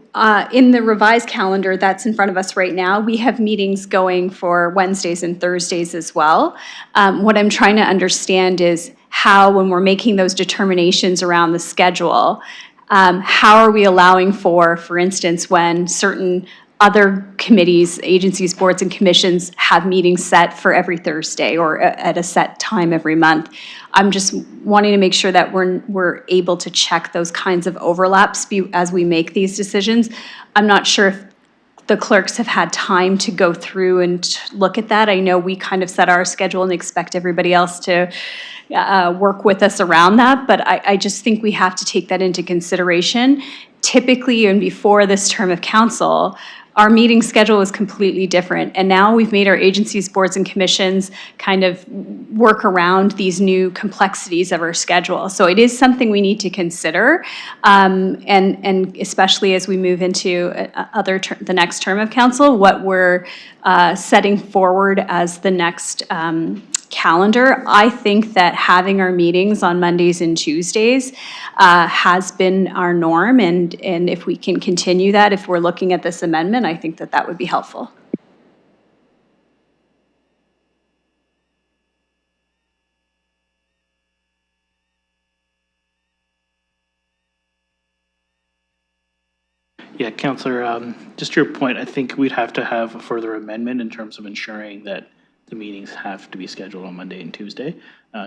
in the revised calendar that's in front of us right now, we have meetings going for Wednesdays and Thursdays as well. What I'm trying to understand is how, when we're making those determinations around the schedule, how are we allowing for instance, when certain other committees, agencies, boards, and commissions have meetings set for every Thursday or at a set time every month. I'm just wanting to make sure that we're able to check those kinds of overlaps as we make these decisions. I'm not sure if the clerks have had time to go through and look at that. I know we kind of set our schedule and expect everybody else to work with us around that, but I just think we have to take that into consideration. Typically, and before this term of council, our meeting schedule is completely different. And now we've made our agencies, boards, and commissions kind of work around these new complexities of our schedule. So it is something we need to consider. And especially as we move into the next term of council, what we're setting forward as the next calendar. I think that having our meetings on Mondays and Tuesdays has been our norm, and if we can continue that, if we're looking at this amendment, I think that would be helpful. Yeah, Counselor, just to your point, I think we'd have to have a further amendment in terms of ensuring that the meetings have to be scheduled on Monday and Tuesday,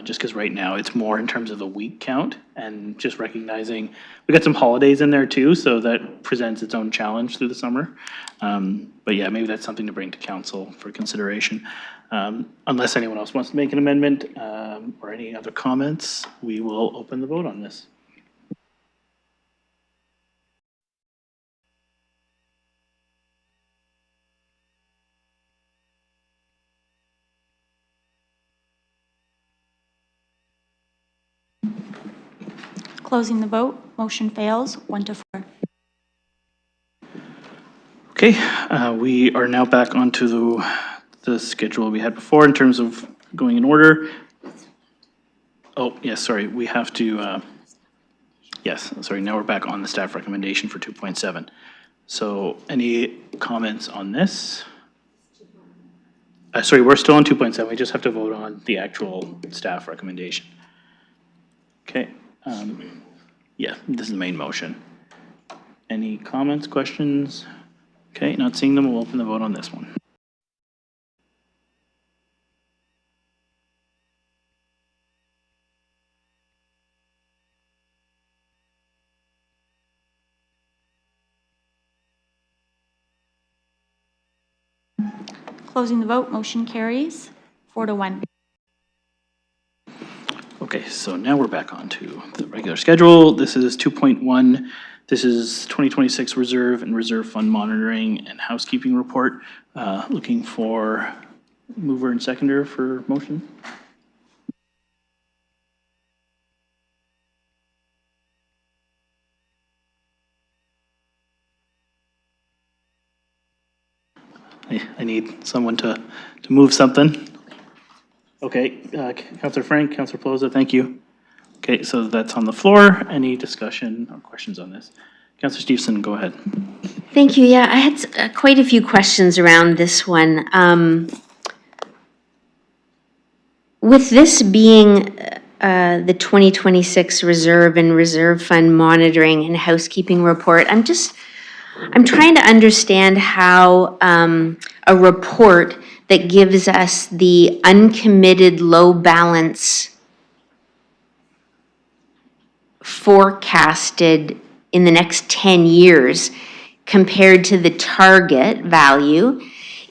just because right now it's more in terms of the week count and just recognizing we got some holidays in there too, so that presents its own challenge through the summer. But yeah, maybe that's something to bring to council for consideration. Unless anyone else wants to make an amendment or any other comments, we will open the vote on this. Closing the vote, motion fails 1-4. Okay, we are now back onto the schedule we had before in terms of going in order. Oh, yes, sorry, we have to, yes, sorry, now we're back on the staff recommendation for 2.7. So any comments on this? Sorry, we're still on 2.7, we just have to vote on the actual staff recommendation. Okay, yeah, this is the main motion. Any comments, questions? Okay, not seeing them, we'll open the vote on this one. Closing the vote, motion carries 4-1. Okay, so now we're back on to the regular schedule. This is 2.1. This is 2026 reserve and reserve fund monitoring and housekeeping report. Looking for mover and seconder for motion. I need someone to move something. Okay, Councillor Frank, Councillor Pelosi, thank you. Okay, so that's on the floor. Any discussion or questions on this? Councillor Stevenson, go ahead. Thank you. Yeah, I had quite a few questions around this one. With this being the 2026 reserve and reserve fund monitoring and housekeeping report, I'm trying to understand how a report that gives us the uncommitted low balance forecasted in the next 10 years compared to the target value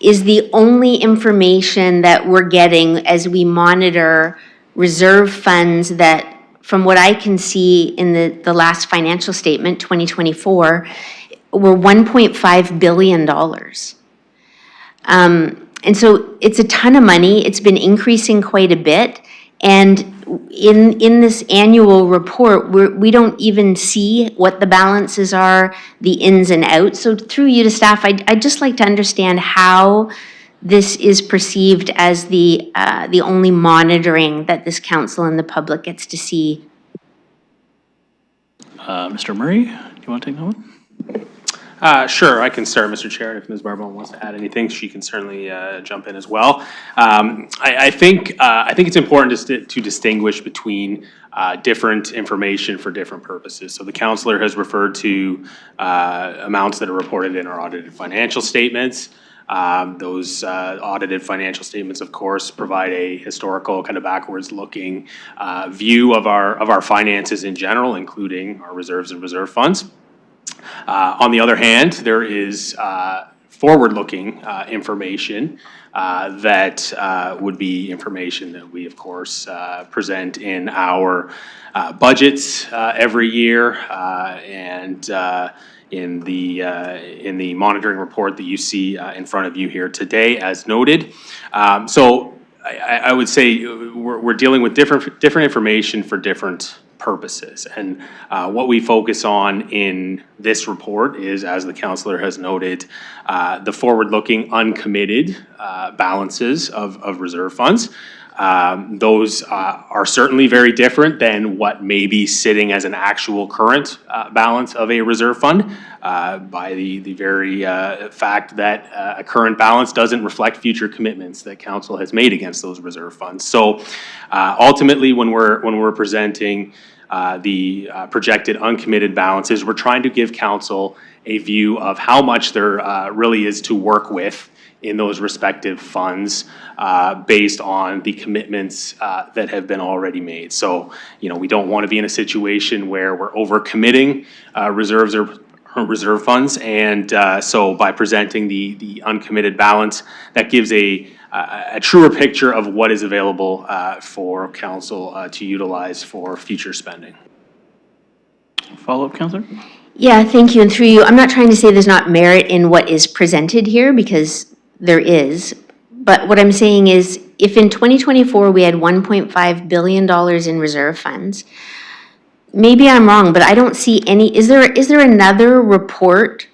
is the only information that we're getting as we monitor reserve funds that, from what I can see in the last financial statement, 2024, were $1.5 billion. And so it's a ton of money. It's been increasing quite a bit. And in this annual report, we don't even see what the balances are, the ins and outs. So through you to staff, I'd just like to understand how this is perceived as the only monitoring that this council and the public gets to see. Mr. Murray, do you want to take that one? Sure, I can start, Mr. Chair, and if Ms. Barbone wants to add anything, she can certainly jump in as well. I think it's important to distinguish between different information for different purposes. So the councillor has referred to amounts that are reported in our audited financial statements. Those audited financial statements, of course, provide a historical, kind of backwards-looking view of our finances in general, including our reserves and reserve funds. On the other hand, there is forward-looking information that would be information that we, of course, present in our budgets every year and in the monitoring report that you see in front of you here today, as noted. So I would say we're dealing with different information for different purposes. And what we focus on in this report is, as the councillor has noted, the forward-looking uncommitted balances of reserve funds. Those are certainly very different than what may be sitting as an actual current balance of a reserve fund by the very fact that a current balance doesn't reflect future commitments that council has made against those reserve funds. So ultimately, when we're presenting the projected uncommitted balances, we're trying to give council a view of how much there really is to work with in those respective funds based on the commitments that have been already made. So, we don't want to be in a situation where we're over-committing reserves or reserve funds. And so by presenting the uncommitted balance, that gives a truer picture of what is available for council to utilize for future spending. Follow-up, councillor? Yeah, thank you. And through you, I'm not trying to say there's not merit in what is presented here, because there is. But what I'm saying is, if in 2024 we had $1.5 billion in reserve funds, maybe I'm wrong, but I don't see any. Is there another report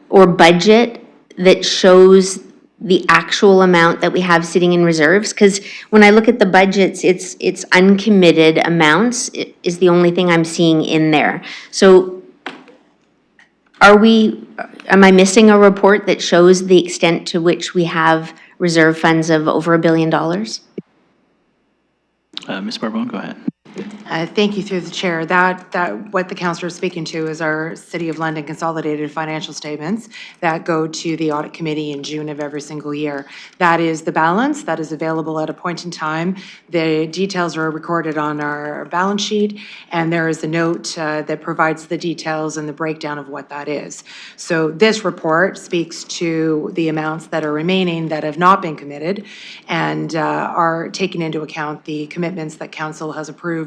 or budget that shows the actual amount that we have sitting in reserves? Because when I look at the budgets, it's uncommitted amounts is the only thing I'm seeing in there. So am I missing a report that shows the extent to which we have reserve funds of over $1 billion? Ms. Barbone, go ahead. Thank you through the chair. What the councillor is speaking to is our City of London consolidated financial statements that go to the audit committee in June of every single year. That is the balance that is available at a point in time. The details are recorded on our balance sheet, and there is a note that provides the details and the breakdown of what that is. So this report speaks to the amounts that are remaining that have not been committed and are taking into account the commitments that council has approved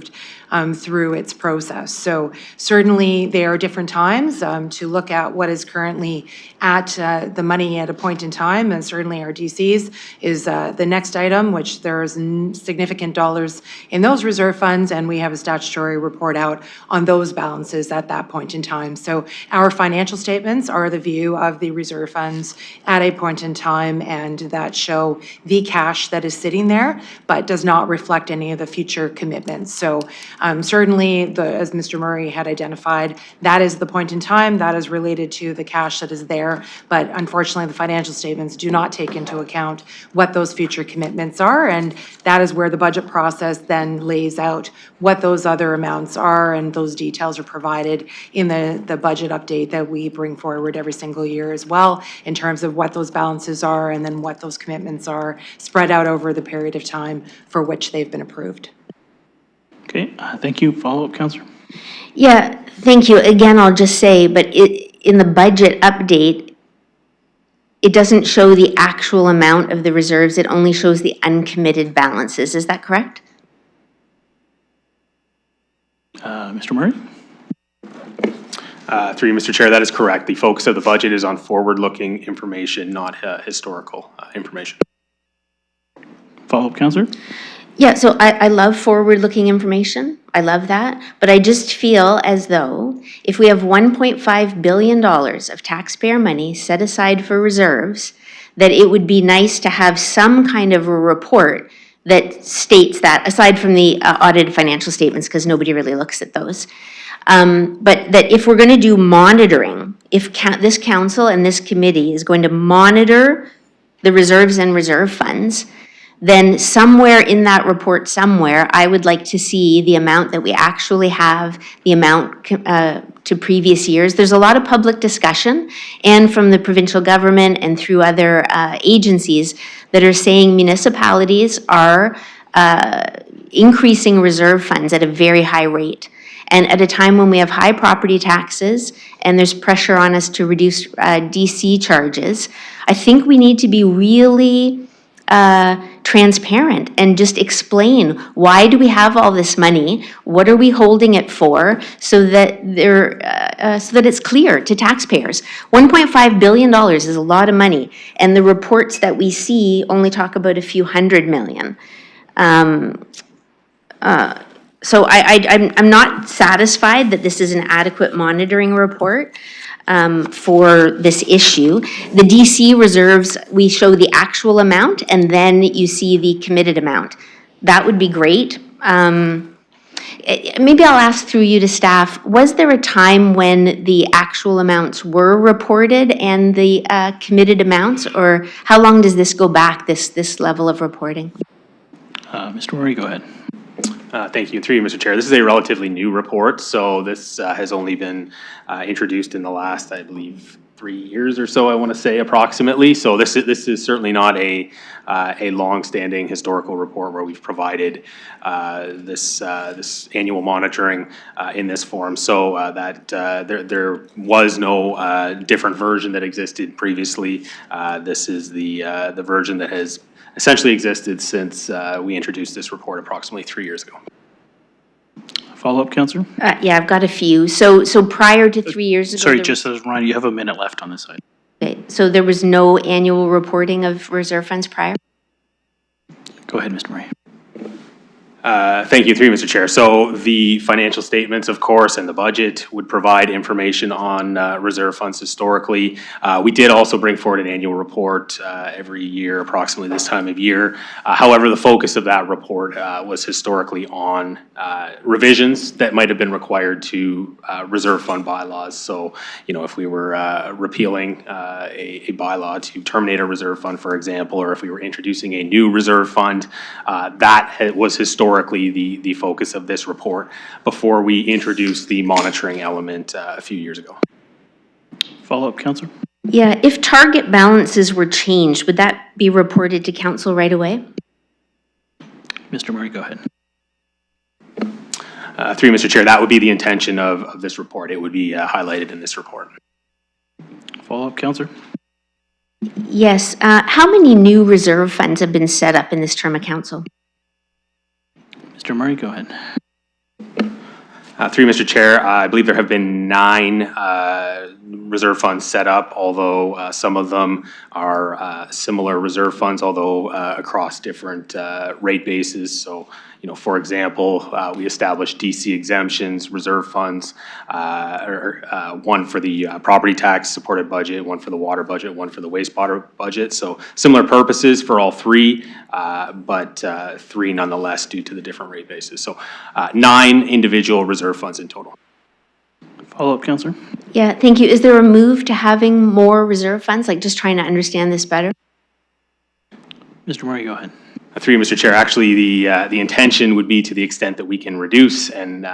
through its process. So certainly there are different times to look at what is currently at the money at a point in time, and certainly our DCs is the next item, which there's significant dollars in those reserve funds, and we have a statutory report out on those balances at that point in time. So our financial statements are the view of the reserve funds at a point in time, and that show the cash that is sitting there, but does not reflect any of the future commitments. So certainly, as Mr. Murray had identified, that is the point in time, that is related to the cash that is there, but unfortunately, the financial statements do not take into account what those future commitments are, and that is where the budget process then lays out what those other amounts are, and those details are provided in the budget update that we bring forward every single year as well, in terms of what those balances are, and then what those commitments are spread out over the period of time for which they've been approved. Okay, thank you. Follow-up, Councillor? Yeah, thank you. Again, I'll just say, but in the budget update, it doesn't show the actual amount of the reserves. It only shows the uncommitted balances. Is that correct? Mr. Murray? Through you, Mr. Chair, that is correct. The focus of the budget is on forward-looking information, not historical information. Follow-up, Councillor? Yeah, so I love forward-looking information. I love that. But I just feel as though if we have $1.5 billion of taxpayer money set aside for reserves, that it would be nice to have some kind of a report that states that, aside from the audited financial statements, because nobody really looks at those. But that if we're going to do monitoring, if this council and this committee is going to monitor the reserves and reserve funds, then somewhere in that report somewhere, I would like to see the amount that we actually have, the amount to previous years. There's a lot of public discussion, and from the provincial government and through other agencies that are saying municipalities are increasing reserve funds at a very high rate. And at a time when we have high property taxes and there's pressure on us to reduce DC charges, I think we need to be really transparent and just explain, why do we have all this money? What are we holding it for? So that it's clear to taxpayers. $1.5 billion is a lot of money, and the reports that we see only talk about a few hundred million. So I'm not satisfied that this is an adequate monitoring report for this issue. The DC reserves, we show the actual amount, and then you see the committed amount. That would be great. Maybe I'll ask through you to staff, was there a time when the actual amounts were reported and the committed amounts, or how long does this go back, this level of reporting? Mr. Murray, go ahead. Thank you. Through you, Mr. Chair. This is a relatively new report, so this has only been introduced in the last, I believe, 3 years or so, I want to say, approximately. So this is certainly not a long-standing historical report where we've provided this annual monitoring in this form. So that there was no different version that existed previously. This is the version that has essentially existed since we introduced this report approximately 3 years ago. Follow-up, Councillor? Yeah, I've got a few. So prior to 3 years ago. Sorry, just as a reminder, you have a minute left on this item. Okay, so there was no annual reporting of reserve funds prior? Go ahead, Mr. Murray. Thank you, through you, Mr. Chair. So the financial statements, of course, and the budget would provide information on reserve funds historically. We did also bring forward an annual report every year, approximately this time of year. However, the focus of that report was historically on revisions that might have been required to reserve fund bylaws. So, you know, if we were repealing a bylaw to terminate a reserve fund, for example, or if we were introducing a new reserve fund, that was historically the focus of this report before we introduced the monitoring element a few years ago. Follow-up, Councillor? Yeah, if target balances were changed, would that be reported to council right away? Mr. Murray, go ahead. Through you, Mr. Chair, that would be the intention of this report. It would be highlighted in this report. Follow-up, Councillor? Yes. How many new reserve funds have been set up in this term of council? Mr. Murray, go ahead. Through you, Mr. Chair, I believe there have been 9 reserve funds set up, although some of them are similar reserve funds, although across different rate bases. So, you know, for example, we established DC exemptions, reserve funds, one for the property tax supported budget, one for the water budget, one for the wastewater budget. So similar purposes for all 3, but 3 nonetheless due to the different rate bases. So 9 individual reserve funds in total. Follow-up, Councillor? Yeah, thank you. Is there a move to having more reserve funds? Like just trying to understand this better? Mr. Murray, go ahead. Through you, Mr. Chair, actually the intention would be to the extent that we can reduce and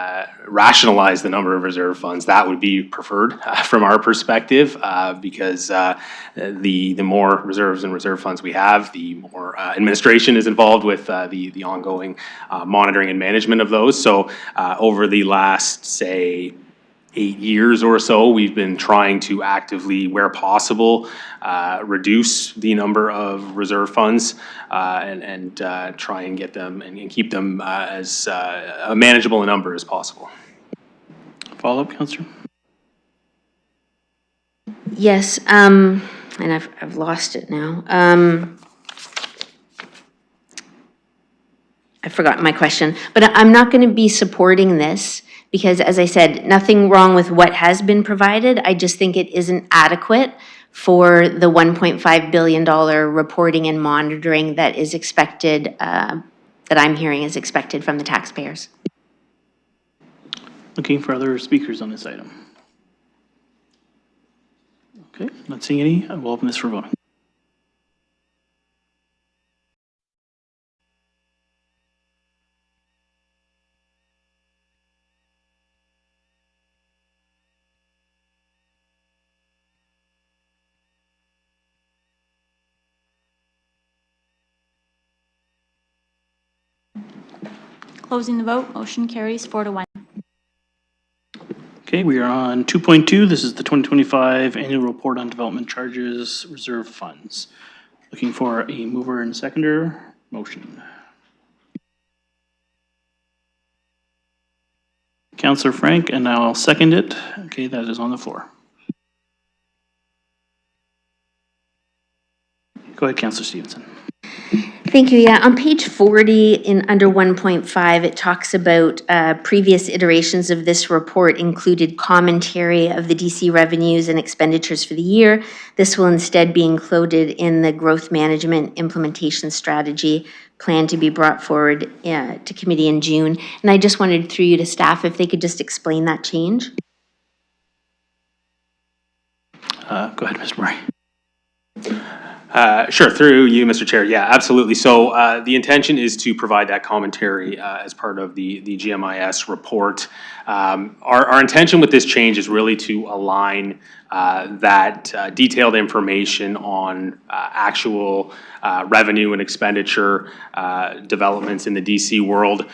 rationalize the number of reserve funds, that would be preferred from our perspective, because the more reserves and reserve funds we have, the more administration is involved with the ongoing monitoring and management of those. So over the last, say, 8 years or so, we've been trying to actively, where possible, reduce the number of reserve funds and try and get them and keep them as a manageable number as possible. Follow-up, Councillor? Yes, and I've lost it now. I forgot my question, but I'm not going to be supporting this because, as I said, nothing wrong with what has been provided. I just think it isn't adequate for the $1.5 billion reporting and monitoring that is expected, that I'm hearing is expected from the taxpayers. Looking for other speakers on this item. Okay, not seeing any. I will open this for voting. Closing the vote, motion carries 4-1. Okay, we are on 2.2. This is the 2025 Annual Report on Development Charges Reserve Funds. Looking for a mover and seconder. Motion. Councillor Frank, and I'll second it. Okay, that is on the floor. Go ahead, Councillor Stevenson. Thank you. Yeah, on page 40 in under 1.5, it talks about previous iterations of this report included commentary of the DC revenues and expenditures for the year. This will instead be included in the growth management implementation strategy plan to be brought forward to committee in June. And I just wanted through you to staff if they could just explain that change. Go ahead, Mr. Murray. Sure, through you, Mr. Chair. Yeah, absolutely. So the intention is to provide that commentary as part of the GMIS report. Our intention with this change is really to align that detailed information on actual revenue and expenditure developments in the DC world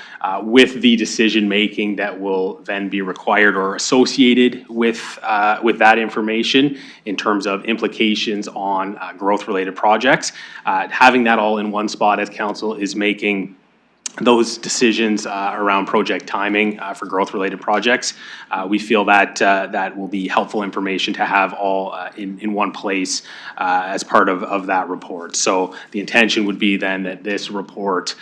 with the decision making that will then be required or associated with that information in terms of implications on growth related projects. Having that all in one spot as council is making those decisions around project timing for growth-related projects. We feel that that will be helpful information to have all in one place as part of that report. So the intention would be then that this report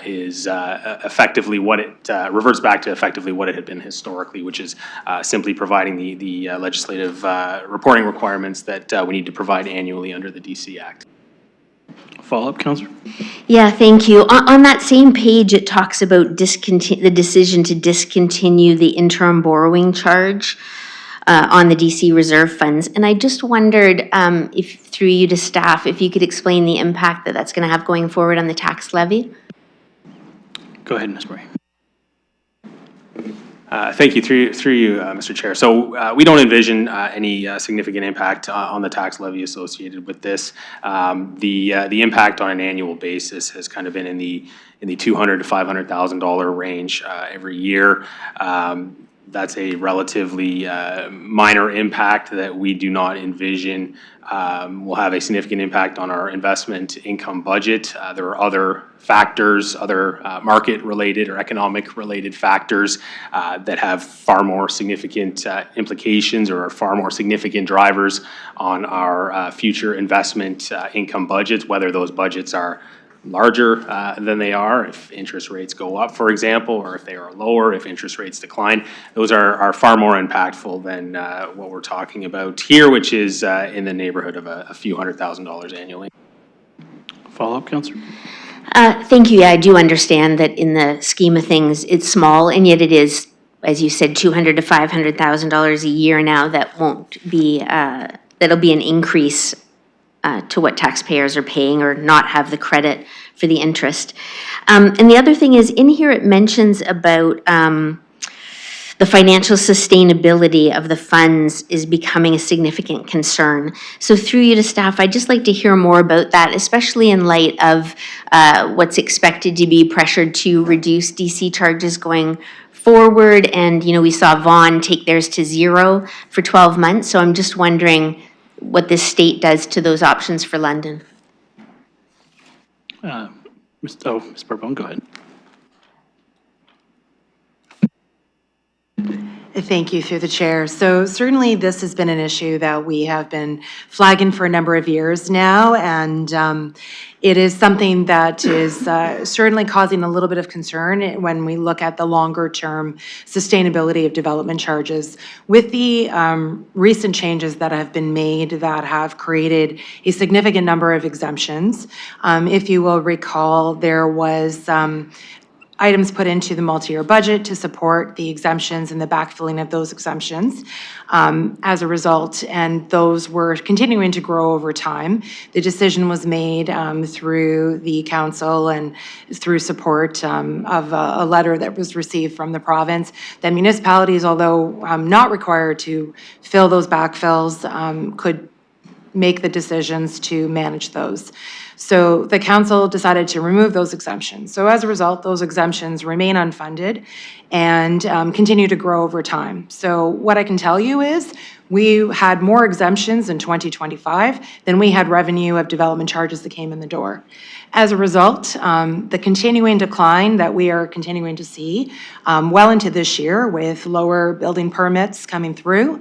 is effectively what it reverts back to effectively what it had been historically, which is simply providing the legislative reporting requirements that we need to provide annually under the DC Act. Follow-up, Councillor? Yeah, thank you. On that same page, it talks about the decision to discontinue the interim borrowing charge on the DC reserve funds. And I just wondered if, through you to staff, if you could explain the impact that that's going to have going forward on the tax levy? Go ahead, Ms. Murray. Thank you. Through you, Mr. Chair. So we don't envision any significant impact on the tax levy associated with this. The impact on an annual basis has kind of been in the $200,000 to $500,000 range every year. That's a relatively minor impact that we do not envision will have a significant impact on our investment income budget. There are other factors, other market-related or economic-related factors that have far more significant implications or are far more significant drivers on our future investment income budgets, whether those budgets are larger than they are if interest rates go up, for example, or if they are lower if interest rates decline. Those are far more impactful than what we're talking about here, which is in the neighborhood of a few $100,000 annually. Follow-up, Councillor? Thank you. Yeah, I do understand that in the scheme of things, it's small, and yet it is, as you said, $200,000 to $500,000 a year now. That won't be, that'll be an increase to what taxpayers are paying or not have the credit for the interest. And the other thing is, in here it mentions about the financial sustainability of the funds is becoming a significant concern. So through you to staff, I'd just like to hear more about that, especially in light of what's expected to be pressured to reduce DC charges going forward. And, you know, we saw Vaughan take theirs to zero for 12 months. So I'm just wondering what this state does to those options for London. Ms. Bourbon, go ahead. Thank you, through the chair. So certainly this has been an issue that we have been flagging for a number of years now, and it is something that is certainly causing a little bit of concern when we look at the longer term sustainability of development charges. With the recent changes that have been made that have created a significant number of exemptions, if you will recall, there was items put into the multi-year budget to support the exemptions and the backfilling of those exemptions as a result, and those were continuing to grow over time. The decision was made through the council and through support of a letter that was received from the province that municipalities, although not required to fill those backfills, could make the decisions to manage those. So the council decided to remove those exemptions. So as a result, those exemptions remain unfunded and continue to grow over time. So what I can tell you is we had more exemptions in 2025 than we had revenue of development charges that came in the door. As a result, the continuing decline that we are continuing to see well into this year with lower building permits coming through,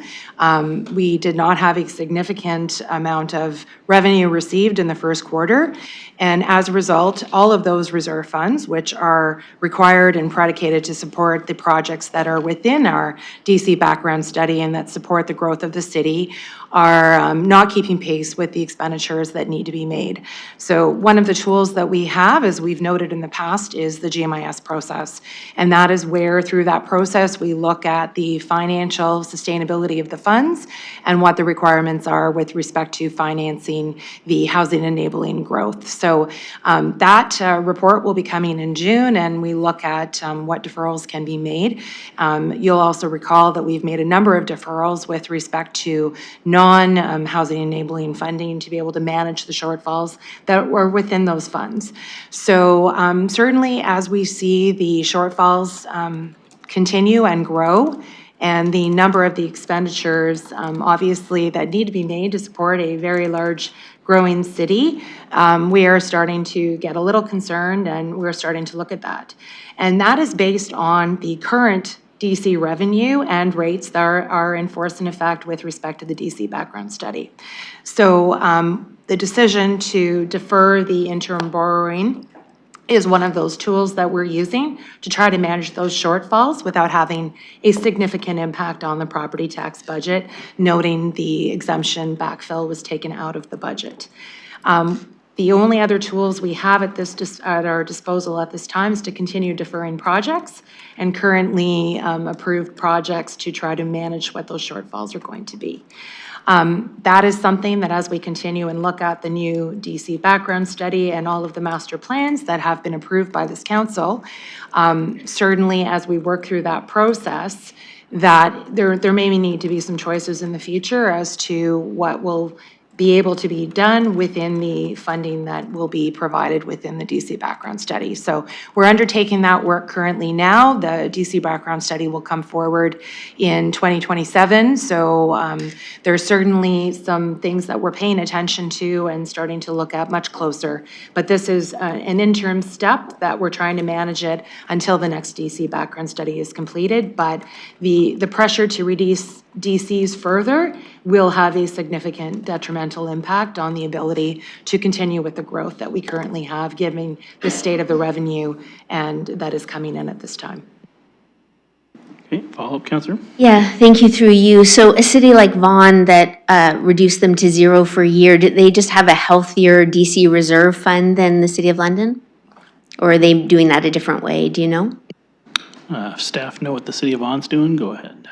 we did not have a significant amount of revenue received in the first quarter. And as a result, all of those reserve funds, which are required and predicated to support the projects that are within our DC background study and that support the growth of the city, are not keeping pace with the expenditures that need to be made. So one of the tools that we have, as we've noted in the past, is the GMIS process. And that is where, through that process, we look at the financial sustainability of the funds and what the requirements are with respect to financing the housing enabling growth. So that report will be coming in June, and we look at what deferrals can be made. You'll also recall that we've made a number of deferrals with respect to non-housing enabling funding to be able to manage the shortfalls that were within those funds. So certainly as we see the shortfalls continue and grow and the number of the expenditures, obviously, that need to be made to support a very large growing city, we are starting to get a little concerned, and we're starting to look at that. And that is based on the current DC revenue and rates that are in force and effect with respect to the DC background study. So the decision to defer the interim borrowing is one of those tools that we're using to try to manage those shortfalls without having a significant impact on the property tax budget, noting the exemption backfill was taken out of the budget. The only other tools we have at our disposal at this time is to continue deferring projects and currently approved projects to try to manage what those shortfalls are going to be. That is something that as we continue and look at the new DC background study and all of the master plans that have been approved by this council, certainly as we work through that process, that there may need to be some choices in the future as to what will be able to be done within the funding that will be provided within the DC background study. So we're undertaking that work currently now. The DC background study will come forward in 2027. So there's certainly some things that we're paying attention to and starting to look at much closer. But this is an interim step that we're trying to manage it until the next DC background study is completed. But the pressure to reduce DCs further will have a significant detrimental impact on the ability to continue with the growth that we currently have, given the state of the revenue and that is coming in at this time. Okay, follow-up, Councillor? Yeah, thank you through you. So a city like Vaughan that reduced them to zero for a year, did they just have a healthier DC reserve fund than the City of London? Or are they doing that a different way? Do you know? If staff know what the City of Vaughan's doing, go ahead.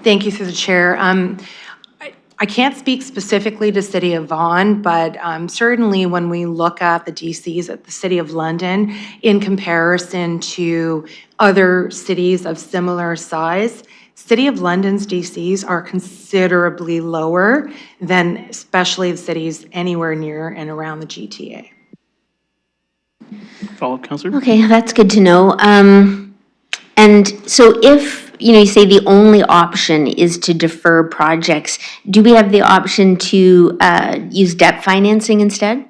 Thank you through the chair. I can't speak specifically to City of Vaughan, but certainly when we look at the DCs at the City of London in comparison to other cities of similar size, City of London's DCs are considerably lower than especially the cities anywhere near and around the GTA. Follow-up, Councillor? Okay, that's good to know. And so if, you say the only option is to defer projects, do we have the option to use debt financing instead?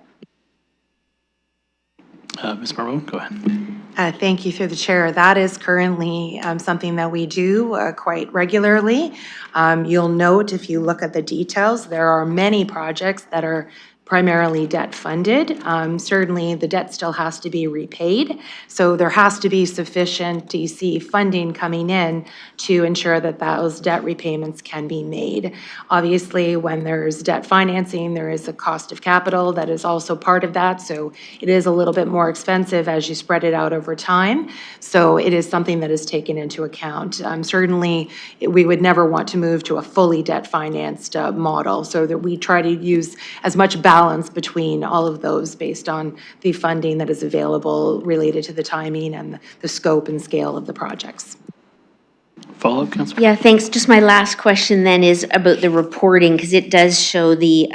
Ms. Barbone, go ahead. Thank you through the chair. That is currently something that we do quite regularly. You'll note if you look at the details, there are many projects that are primarily debt funded. Certainly the debt still has to be repaid. So there has to be sufficient DC funding coming in to ensure that those debt repayments can be made. Obviously, when there's debt financing, there is a cost of capital that is also part of that. So it is a little bit more expensive as you spread it out over time. So it is something that is taken into account. Certainly, we would never want to move to a fully debt financed model, so that we try to use as much balance between all of those based on the funding that is available related to the timing and the scope and scale of the projects. Follow-up, Councillor? Yeah, thanks. Just my last question then is about the reporting, because it does show the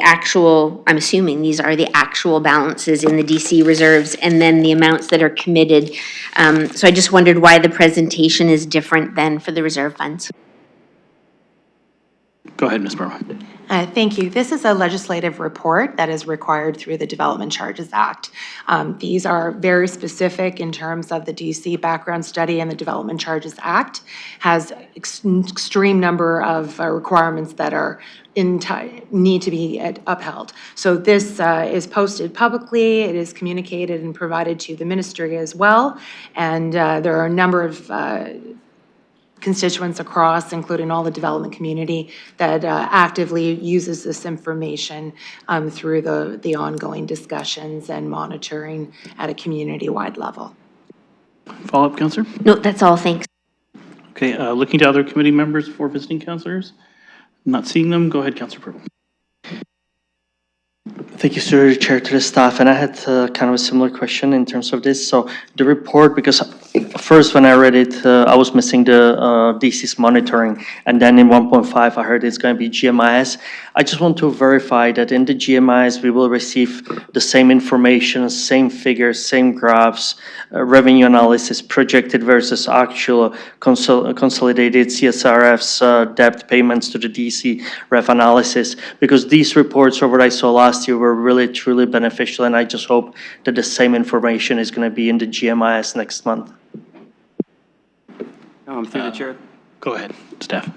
actual, I'm assuming these are the actual balances in the DC reserves and then the amounts that are committed. So I just wondered why the presentation is different than for the reserve funds. Go ahead, Ms. Barbone. Thank you. This is a legislative report that is required through the Development Charges Act. These are very specific in terms of the DC background study, and the Development Charges Act has extreme number of requirements that are need to be upheld. So this is posted publicly, it is communicated and provided to the ministry as well, and there are a number of constituents across, including all the development community, that actively uses this information through the ongoing discussions and monitoring at a community-wide level. Follow-up, Councillor? No, that's all, thanks. Okay, looking to other committee members for visiting councillors. Not seeing them. Go ahead, Councillor Purple. Thank you, through the chair, to the staff, and I had kind of a similar question in terms of this. So the report, because first when I read it, I was missing the DC's monitoring, and then in 1.5 I heard it's going to be GMIS. I just want to verify that in the GMIS we will receive the same information, same figures, same graphs, revenue analysis, projected versus actual, consolidated CSRFs, debt payments to the DC ref analysis, because these reports or what I saw last year were really truly beneficial, and I just hope that the same information is going to be in the GMIS next month. Through the chair. Go ahead, Steph.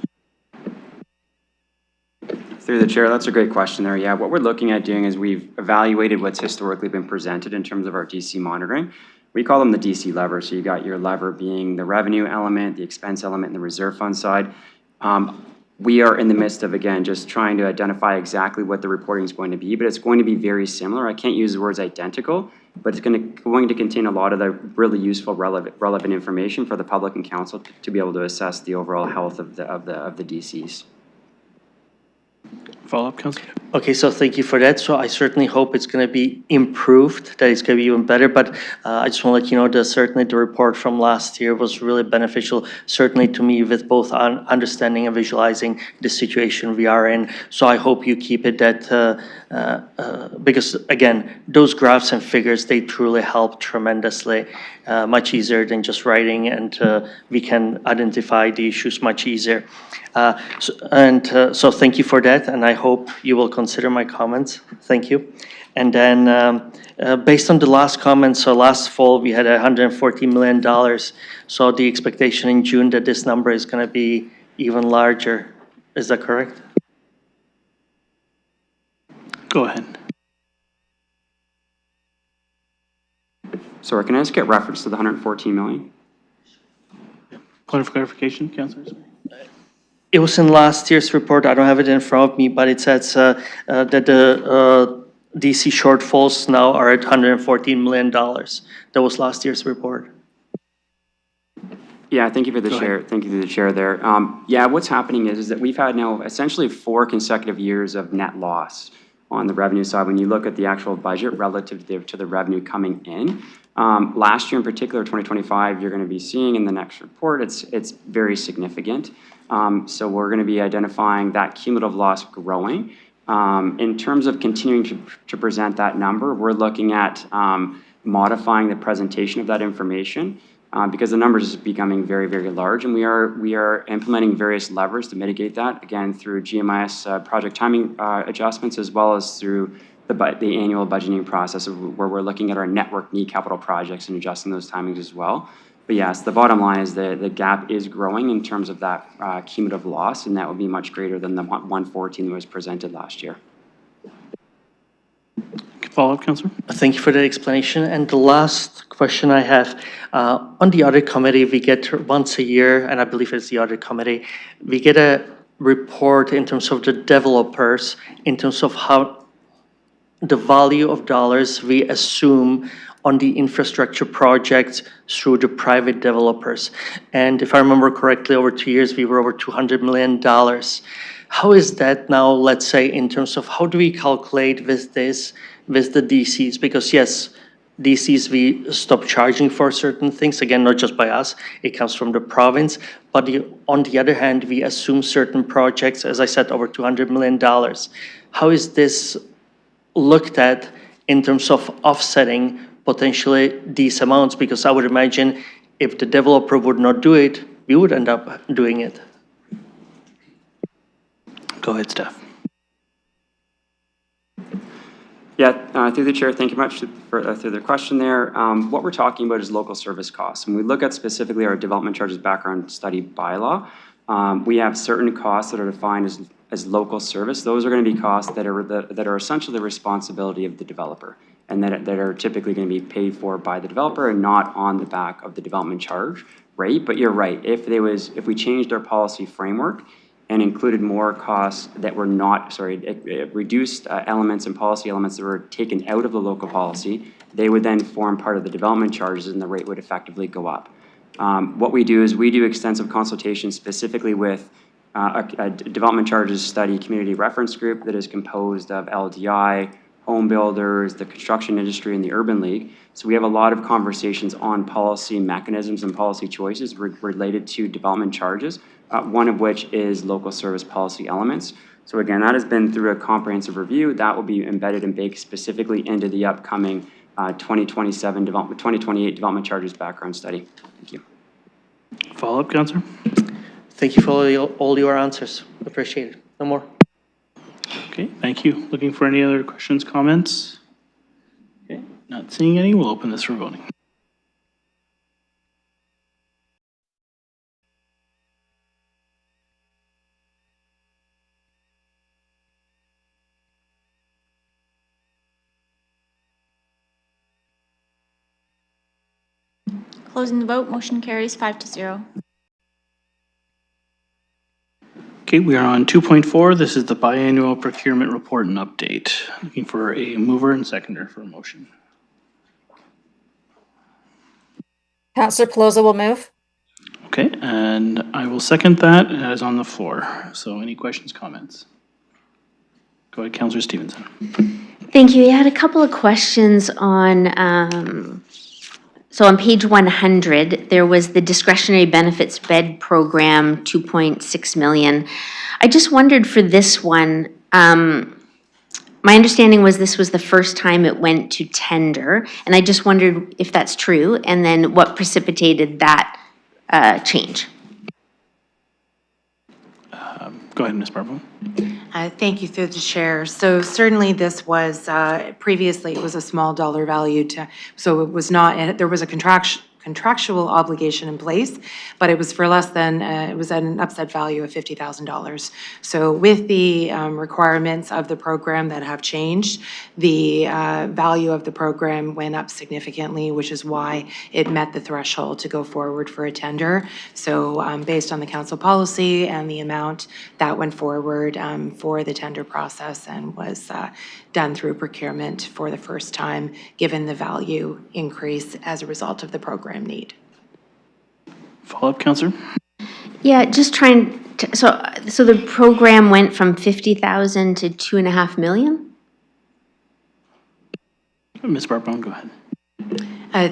Through the chair, that's a great question there. Yeah, what we're looking at doing is we've evaluated what's historically been presented in terms of our DC monitoring. We call them the DC levers. So you got your lever being the revenue element, the expense element, and the reserve fund side. We are in the midst of, again, just trying to identify exactly what the reporting is going to be, but it's going to be very similar. I can't use the words identical, but it's going to contain a lot of the really useful, relevant information for the public and council to be able to assess the overall health of the DCs. Follow-up, Councilor? Okay, so thank you for that. So I certainly hope it's going to be improved, that it's going to be even better. But I just want to let you know that certainly the report from last year was really beneficial, certainly to me, with both understanding and visualizing the situation we are in. So I hope you keep it that, because again, those graphs and figures, they truly help tremendously, much easier than just writing, and we can identify the issues much easier. So thank you for that, and I hope you will consider my comments. Thank you. And then based on the last comment, so last fall we had $140 million. So the expectation in June that this number is going to be even larger. Is that correct? Go ahead. Sorry, can I just get reference to the 114 million? Point of clarification, Councilor? It was in last year's report. I don't have it in front of me, but it says that the DC shortfalls now are at $114 million. That was last year's report. Yeah, thank you for the chair. Thank you to the chair there. Yeah, what's happening is that we've had now essentially 4 consecutive years of net loss on the revenue side. When you look at the actual budget relative to the revenue coming in, last year in particular, 2025, you're going to be seeing in the next report, it's very significant. So we're going to be identifying that cumulative loss growing. In terms of continuing to present that number, we're looking at modifying the presentation of that information because the numbers is becoming very, very large, and we are implementing various levers to mitigate that, again, through GMIS project timing adjustments, as well as through the annual budgeting process where we're looking at our network need capital projects and adjusting those timings as well. But yes, the bottom line is the gap is growing in terms of that cumulative loss, and that would be much greater than the 114 that was presented last year. Follow-up, Councilor? Thank you for the explanation. And the last question I have, on the audit committee, we get once a year, and I believe it's the audit committee, we get a report in terms of the developers, in terms of how the value of dollars we assume on the infrastructure projects through the private developers. And if I remember correctly, over 2 years, we were over $200 million. How is that now, let's say, in terms of how do we calculate with this, with the DCs? Because yes, DCs, we stop charging for certain things, again, not just by us, it comes from the province. But on the other hand, we assume certain projects, as I said, over $200 million. How is this looked at in terms of offsetting potentially these amounts? Because I would imagine if the developer would not do it, we would end up doing it. Go ahead, Steph. Yeah, through the chair, thank you much for through the question there. What we're talking about is local service costs. When we look at specifically our development charges background study bylaw, we have certain costs that are defined as local service. Those are going to be costs that are essentially the responsibility of the developer, and that are typically going to be paid for by the developer and not on the back of the development charge rate. But you're right, if we changed our policy framework and included more costs that were not, reduced elements and policy elements that were taken out of the local policy, they would then form part of the development charges and the rate would effectively go up. What we do is we do extensive consultation specifically with a development charges study community reference group that is composed of LDI, home builders, the construction industry, and the Urban League. So we have a lot of conversations on policy mechanisms and policy choices related to development charges, one of which is local service policy elements. So again, that has been through a comprehensive review. That will be embedded and baked specifically into the upcoming 2028 development charges background study. Thank you. Follow-up, Councillor? Thank you for all your answers. Appreciate it. No more. Okay, thank you. Looking for any other questions, comments? Okay, not seeing any. We'll open this for voting. Closing the vote, motion carries 5-0. Okay, we are on 2.4. This is the biannual procurement report and update. Looking for a mover and seconder for a motion. Councillor Pelosi will move. Okay, and I will second that as on the floor. So any questions, comments? Go ahead, Councillor Stevenson. Thank you. I had a couple of questions on, so on page 100, there was the discretionary benefits bed program, 2.6 million. I just wondered for this one, my understanding was this was the first time it went to tender, and I just wondered if that's true, and then what precipitated that change. Go ahead, Ms. Barbone. Thank you through the chair. So certainly this was, previously it was a small dollar value so it was not, there was a contractual obligation in place, but it was for less than, it was at an upset value of $50,000. So with the requirements of the program that have changed, the value of the program went up significantly, which is why it met the threshold to go forward for a tender. So based on the council policy and the amount that went forward for the tender process and was done through procurement for the first time, given the value increase as a result of the program need. Follow-up, Councillor? Yeah, just trying to, so the program went from 50,000 to 2.5 million? Ms. Barbone, go ahead.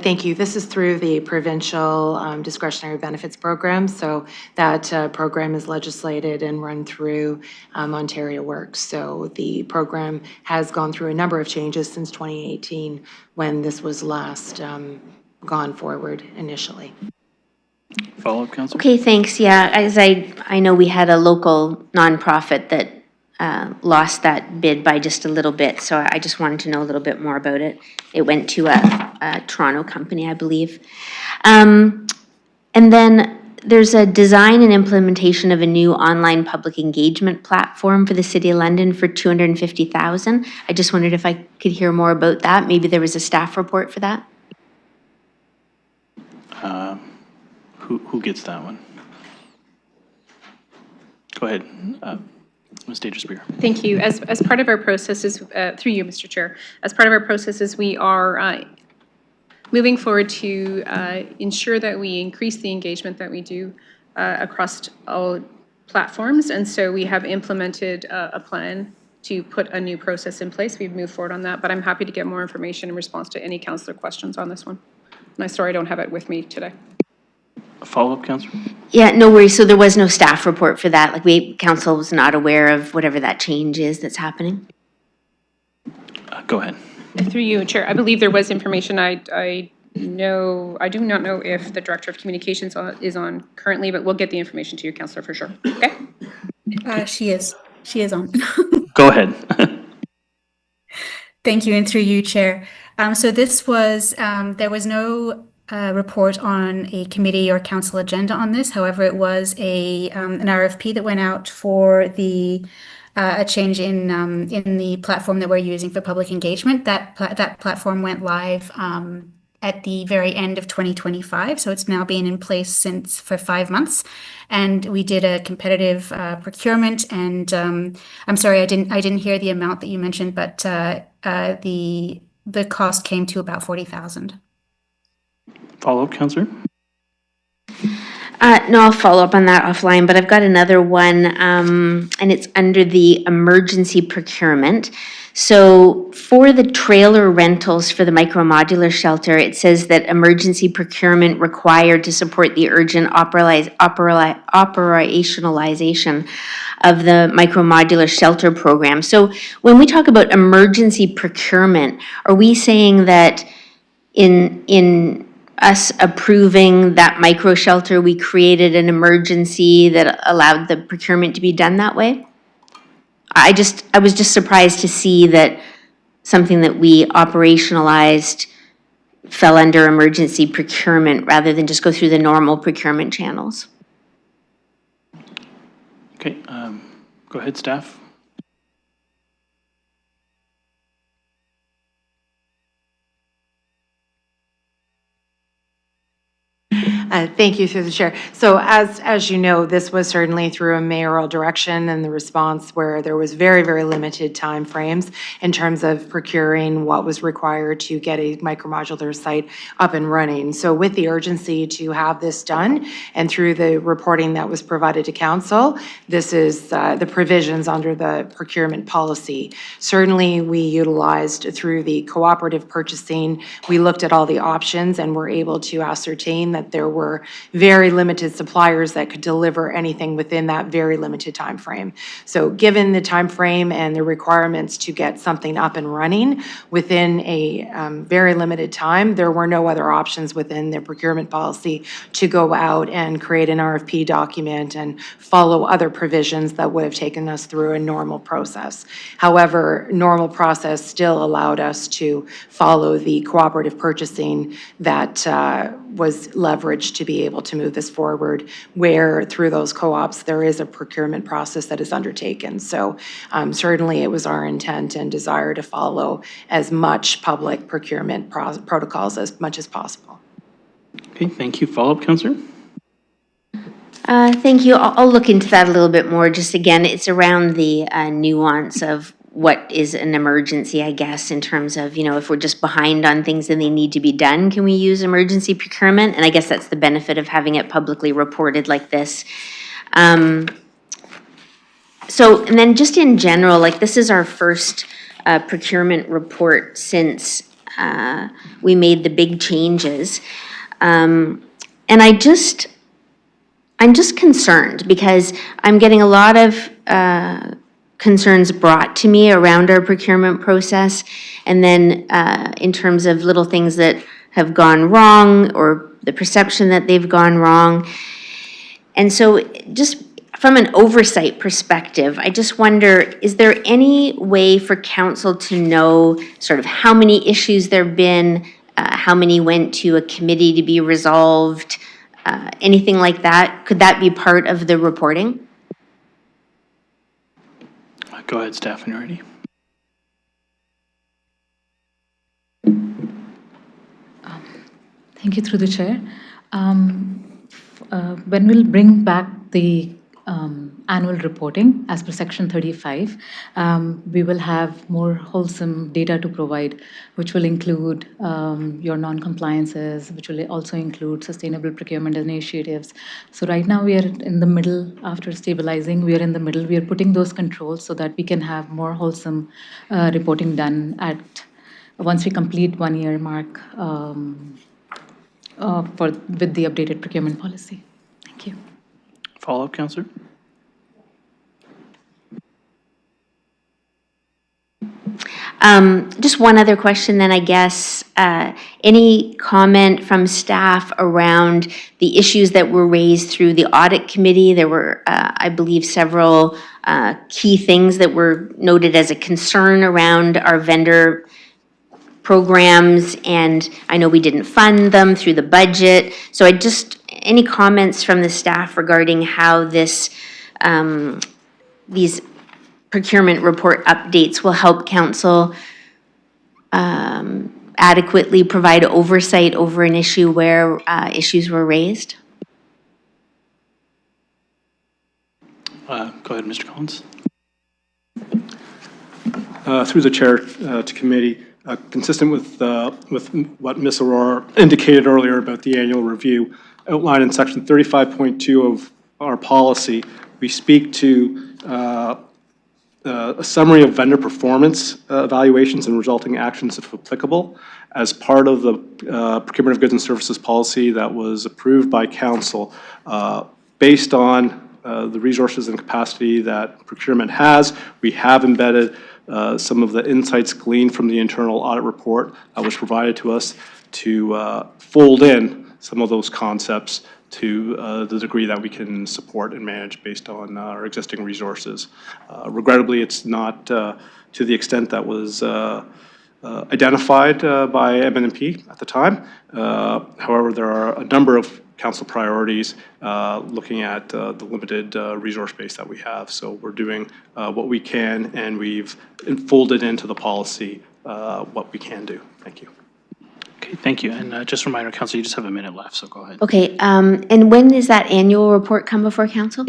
Thank you. This is through the provincial discretionary benefits program. So that program is legislated and run through Ontario Works. So the program has gone through a number of changes since 2018 when this was last gone forward initially. Follow-up, Councillor? Okay, thanks. Yeah, as I know we had a local nonprofit that lost that bid by just a little bit, so I just wanted to know a little bit more about it. It went to a Toronto company, I believe. And then there's a design and implementation of a new online public engagement platform for the City of London for $250,000. I just wondered if I could hear more about that. Maybe there was a staff report for that. Who gets that one? Go ahead. Ms. Dangerspear. Thank you. As part of our processes, through you, Mr. Chair, as part of our processes, we are moving forward to ensure that we increase the engagement that we do across all platforms. And so we have implemented a plan to put a new process in place. We've moved forward on that, but I'm happy to get more information in response to any councillor questions on this one. And I'm sorry I don't have it with me today. A follow-up, Councillor? Yeah, no worries. So there was no staff report for that? Like council was not aware of whatever that change is that's happening? Go ahead. Through you, Chair, I believe there was information. I do not know if the Director of Communications is on currently, but we'll get the information to you, Councillor, for sure. Okay? She is on. Go ahead. Thank you, and through you, Chair. So this was, there was no report on a committee or council agenda on this. However, it was an RFP that went out for a change in the platform that we're using for public engagement. That platform went live at the very end of 2025, so it's now been in place for 5 months. And we did a competitive procurement. And I'm sorry, I didn't hear the amount that you mentioned, but the cost came to about $40,000. Follow-up, Councillor? No, I'll follow up on that offline, but I've got another one, and it's under the emergency procurement. So for the trailer rentals for the micro-modular shelter, it says that emergency procurement required to support the urgent operationalization of the micro-modular shelter program. So when we talk about emergency procurement, are we saying that in us approving that micro shelter, we created an emergency that allowed the procurement to be done that way? I was just surprised to see that something that we operationalized fell under emergency procurement rather than just go through the normal procurement channels. Okay, go ahead, staff. Thank you, through the chair. So as you know, this was certainly through a mayoral direction and the response where there was very, very limited timeframes in terms of procuring what was required to get a micromodular site up and running. So with the urgency to have this done and through the reporting that was provided to council, this is the provisions under the procurement policy. Certainly, we utilized through the cooperative purchasing, we looked at all the options and were able to ascertain that there were very limited suppliers that could deliver anything within that very limited time frame. So given the time frame and the requirements to get something up and running within a very limited time, there were no other options within the procurement policy to go out and create an RFP document and follow other provisions that would have taken us through a normal process. However, normal process still allowed us to follow the cooperative purchasing that was leveraged to be able to move this forward, where through those co-ops, there is a procurement process that is undertaken. So certainly it was our intent and desire to follow as much public procurement protocols as much as possible. Okay, thank you. Follow-up, Councillor? Thank you. I'll look into that a little bit more. Just again, it's around the nuance of what is an emergency, I guess, in terms of, if we're just behind on things and they need to be done, can we use emergency procurement? And I guess that's the benefit of having it publicly reported like this. And then just in general, this is our first procurement report since we made the big changes. And I'm just concerned because I'm getting a lot of concerns brought to me around our procurement process. And then in terms of little things that have gone wrong or the perception that they've gone wrong. And so just from an oversight perspective, I just wonder, is there any way for council to know sort of how many issues there have been, how many went to a committee to be resolved, anything like that? Could that be part of the reporting? Go ahead, staff, when you're ready. Thank you, through the chair. When we'll bring back the annual reporting as per section 35, we will have more wholesome data to provide, which will include your non-compliances, which will also include sustainable procurement initiatives. So right now we are in the middle, after stabilizing, we are in the middle. We are putting those controls so that we can have more wholesome reporting done once we complete 1 year mark with the updated procurement policy. Thank you. Follow-up, Councillor? Just one other question then, I guess. Any comment from staff around the issues that were raised through the audit committee? There were, I believe, several key things that were noted as a concern around our vendor programs, and I know we didn't fund them through the budget. So any comments from the staff regarding how these procurement report updates will help council adequately provide oversight over an issue where issues were raised? Go ahead, Mr. Collins. Through the chair to committee, consistent with what Ms. Aurora indicated earlier about the annual review, outlined in section 35.2 of our policy, we speak to a summary of vendor performance evaluations and resulting actions if applicable as part of the procurement of goods and services policy that was approved by council based on the resources and capacity that procurement has. We have embedded some of the insights gleaned from the internal audit report that was provided to us to fold in some of those concepts to the degree that we can support and manage based on our existing resources. Regrettably, it's not to the extent that was identified by MNP at the time. However, there are a number of council priorities looking at the limited resource base that we have. So we're doing what we can, and we've folded into the policy what we can do. Thank you. Okay, thank you. And just a reminder, Council, you just have a minute left, so go ahead. Okay, and when does that annual report come before council?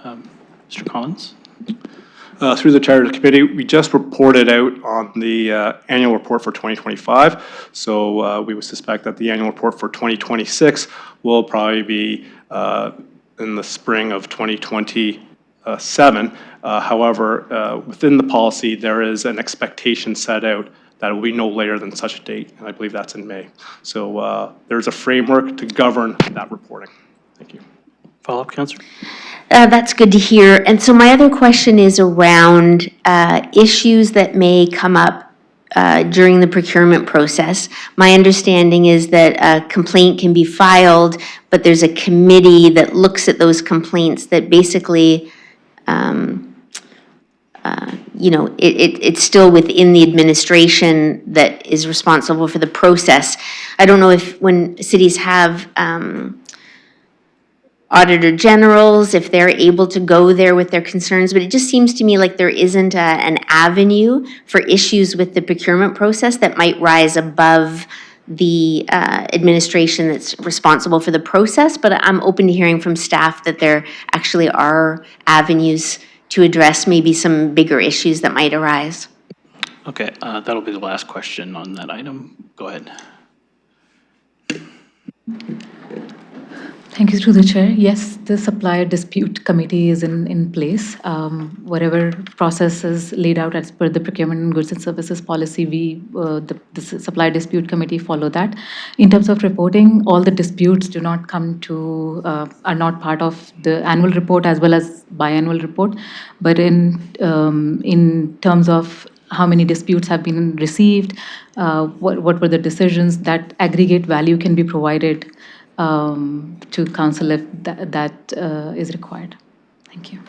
Mr. Collins? Through the Charter Committee, we just reported out on the annual report for 2025. So we would suspect that the annual report for 2026 will probably be in the spring of 2027. However, within the policy, there is an expectation set out that it will be no later than such a date, and I believe that's in May. So there's a framework to govern that reporting. Thank you. Follow-up, Councillor? That's good to hear. And so my other question is around issues that may come up during the procurement process. My understanding is that a complaint can be filed, but there's a committee that looks at those complaints that basically, it's still within the administration that is responsible for the process. I don't know if when cities have auditor generals, if they're able to go there with their concerns, but it just seems to me like there isn't an avenue for issues with the procurement process that might rise above the administration that's responsible for the process. But I'm open to hearing from staff that there actually are avenues to address maybe some bigger issues that might arise. Okay, that'll be the last question on that item. Go ahead. Thank you through the chair. Yes, the supplier dispute committee is in place. Whatever process is laid out as per the procurement and goods and services policy, the supplier dispute committee follow that. In terms of reporting, all the disputes do not come to, are not part of the annual report as well as biannual report. But in terms of how many disputes have been received, what were the decisions, that aggregate value can be provided to council if that is required. Thank you.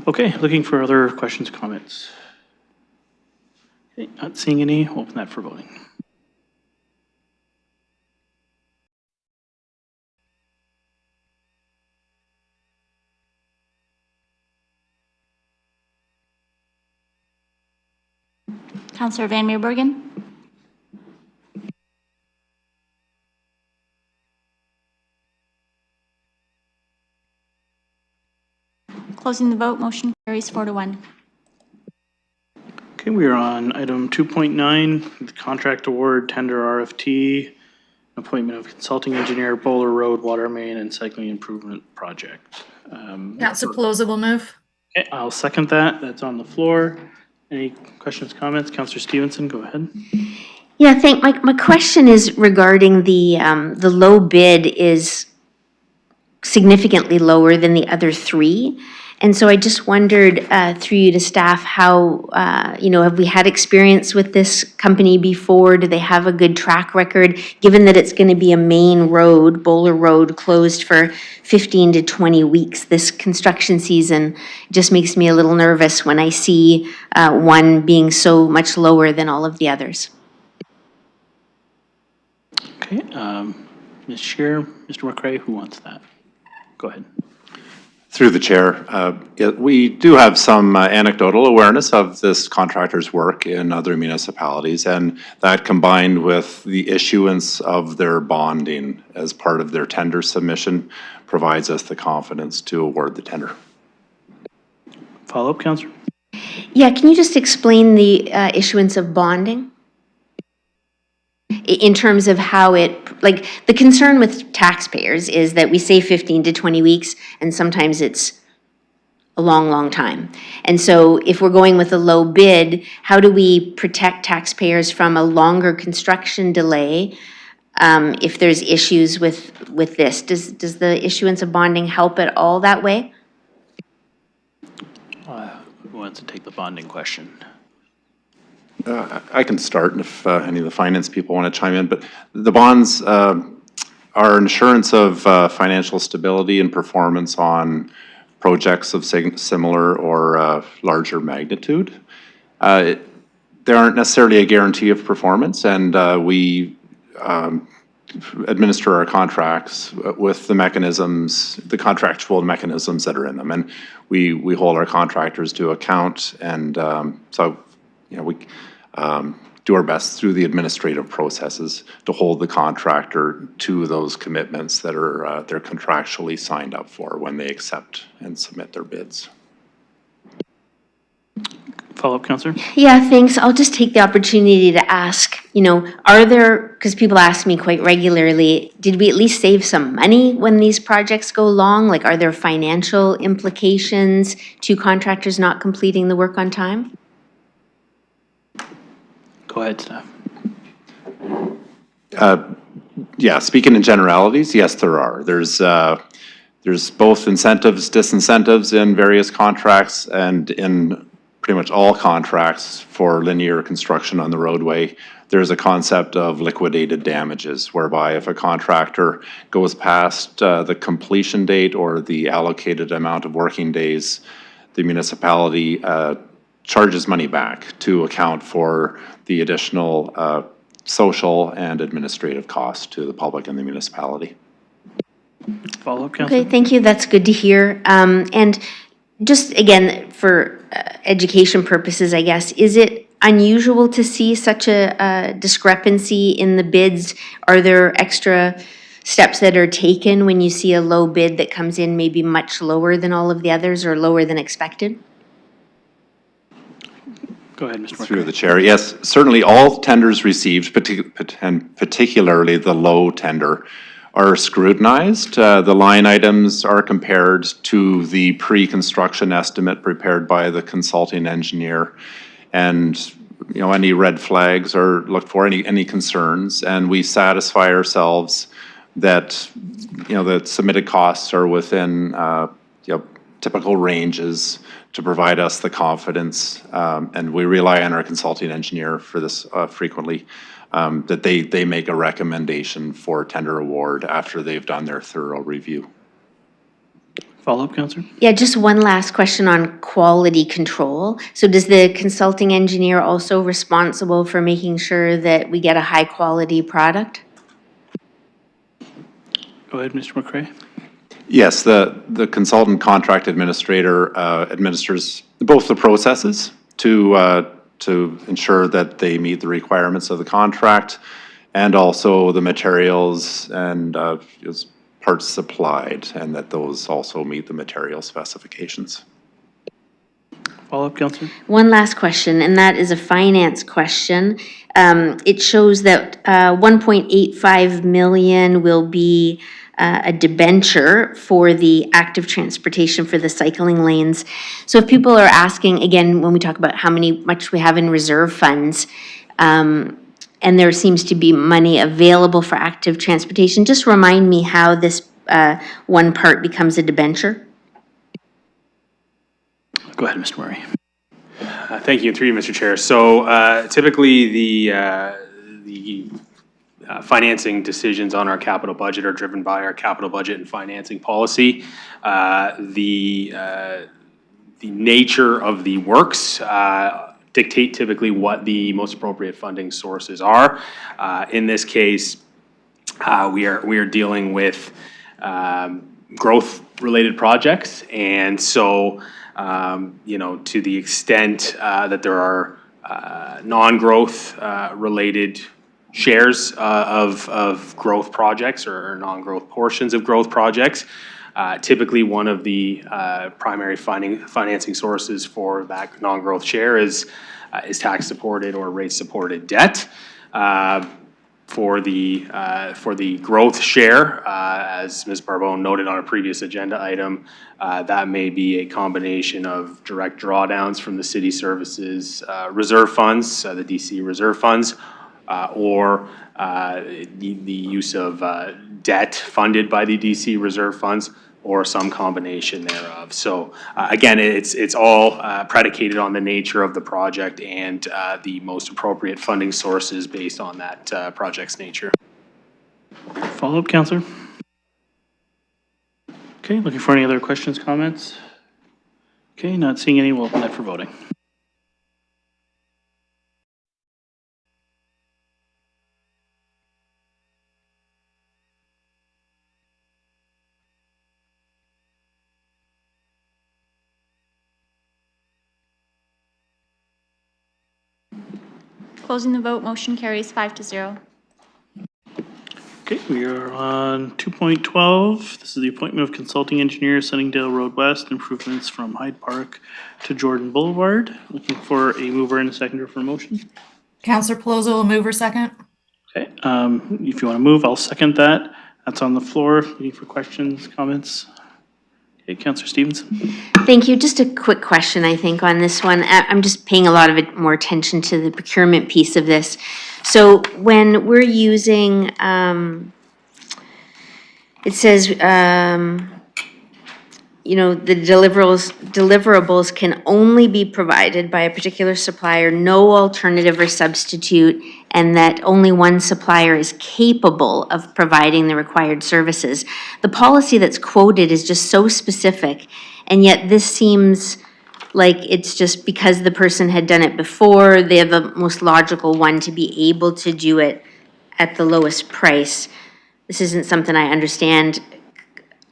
Okay, looking for other questions, comments. Okay, not seeing any, we'll open that for voting. Councillor Van Meerbergen? Closing the vote, motion carries 4-1. Okay, we are on item 2.9, the contract award, tender RFT, appointment of consulting engineer, Bowler Road Water Main and Cycling Improvement Project. Councillor Pelosi will move. Okay, I'll second that. That's on the floor. Any questions, comments? Councillor Stevenson, go ahead. Yeah, my question is regarding the low bid is significantly lower than the other three. And so I just wondered through you to staff how, have we had experience with this company before? Do they have a good track record? Given that it's going to be a main road, Bowler Road, closed for 15 to 20 weeks this construction season, it just makes me a little nervous when I see one being so much lower than all of the others. Okay, Ms. Scheer, Mr. McCray, who wants that? Go ahead. Through the chair, we do have some anecdotal awareness of this contractor's work in other municipalities, and that combined with the issuance of their bonding as part of their tender submission provides us the confidence to award the tender. Follow-up, Councillor? Yeah, can you just explain the issuance of bonding? In terms of how it, like, the concern with taxpayers is that we say 15 to 20 weeks, and sometimes it's a long, long time. And so if we're going with a low bid, how do we protect taxpayers from a longer construction delay if there's issues with this? Does the issuance of bonding help at all that way? Who wants to take the bonding question? I can start if any of the finance people want to chime in, but the bonds are insurance of financial stability and performance on projects of similar or larger magnitude. They aren't necessarily a guarantee of performance, and we administer our contracts with the mechanisms, the contractual mechanisms that are in them, and we hold our contractors to account, and so we do our best through the administrative processes to hold the contractor to those commitments that are they're contractually signed up for when they accept and submit their bids. Follow-up, Councillor? Yeah, thanks. I'll just take the opportunity to ask, are there, because people ask me quite regularly, did we at least save some money when these projects go long? Like, are there financial implications to contractors not completing the work on time? Go ahead, staff. Yeah, speaking in generalities, yes, there are. There's both incentives, disincentives in various contracts, and in pretty much all contracts for linear construction on the roadway, there's a concept of liquidated damages, whereby if a contractor goes past the completion date or the allocated amount of working days, the municipality charges money back to account for the additional social and administrative costs to the public and the municipality. Follow-up, Councillor? Okay, thank you. That's good to hear. And just again, for education purposes, I guess, is it unusual to see such a discrepancy in the bids? Are there extra steps that are taken when you see a low bid that comes in maybe much lower than all of the others or lower than expected? Go ahead, Mr. Through the chair, yes, certainly all tenders received, and particularly the low tender, are scrutinized. The line items are compared to the pre-construction estimate prepared by the consulting engineer, and any red flags are looked for, any concerns, and we satisfy ourselves that the submitted costs are within typical ranges to provide us the confidence, and we rely on our consulting engineer for this frequently, that they make a recommendation for tender award after they've done their thorough review. Follow-up, Councillor? Yeah, just one last question on quality control. So does the consulting engineer also responsible for making sure that we get a high-quality product? Go ahead, Mr. McCray. Yes, the consultant contract administrator administers both the processes to ensure that they meet the requirements of the contract, and also the materials and parts supplied, and that those also meet the material specifications. Follow-up, Councillor? One last question, and that is a finance question. It shows that 1.85 million will be a debenture for the active transportation for the cycling lanes. So if people are asking, again, when we talk about how much we have in reserve funds, and there seems to be money available for active transportation, just remind me how this one part becomes a debenture. Go ahead, Mr. Murray. Thank you, through you, Mr. Chair. So typically the financing decisions on our capital budget are driven by our capital budget and financing policy. The nature of the works dictate typically what the most appropriate funding sources are. In this case, we are dealing with growth-related projects, and so to the extent that there are non-growth related shares of growth projects or non-growth portions of growth projects, Typically, one of the primary financing sources for that non-growth share is tax-supported or rate-supported debt. For the growth share, as Ms. Barbone noted on a previous agenda item, that may be a combination of direct drawdowns from the city services reserve funds, the DC reserve funds, or the use of debt funded by the DC reserve funds, or some combination thereof. So again, it's all predicated on the nature of the project and the most appropriate funding sources based on that project's nature. Follow-up, Counselor? Okay, looking for any other questions, comments? Okay, not seeing any, we'll open that for voting. Closing the vote, motion carries 5-0. Okay, we are on 2.12. This is the appointment of consulting engineer Sunningdale Road West, improvements from Hyde Park to Jordan Boulevard. Looking for a mover and a seconder for a motion. Counselor Pelosi will move her second. Okay, if you want to move, I'll second that. That's on the floor. Looking for questions, comments? Okay, Councillor Stevenson. Thank you. Just a quick question, I think, on this one. I'm just paying a lot of more attention to the procurement piece of this. So when we're using, it says, you know, the deliverables can only be provided by a particular supplier, no alternative or substitute, and that only one supplier is capable of providing the required services. The policy that's quoted is just so specific, and yet this seems like it's just because the person had done it before, they're the most logical one to be able to do it at the lowest price. This isn't something I understand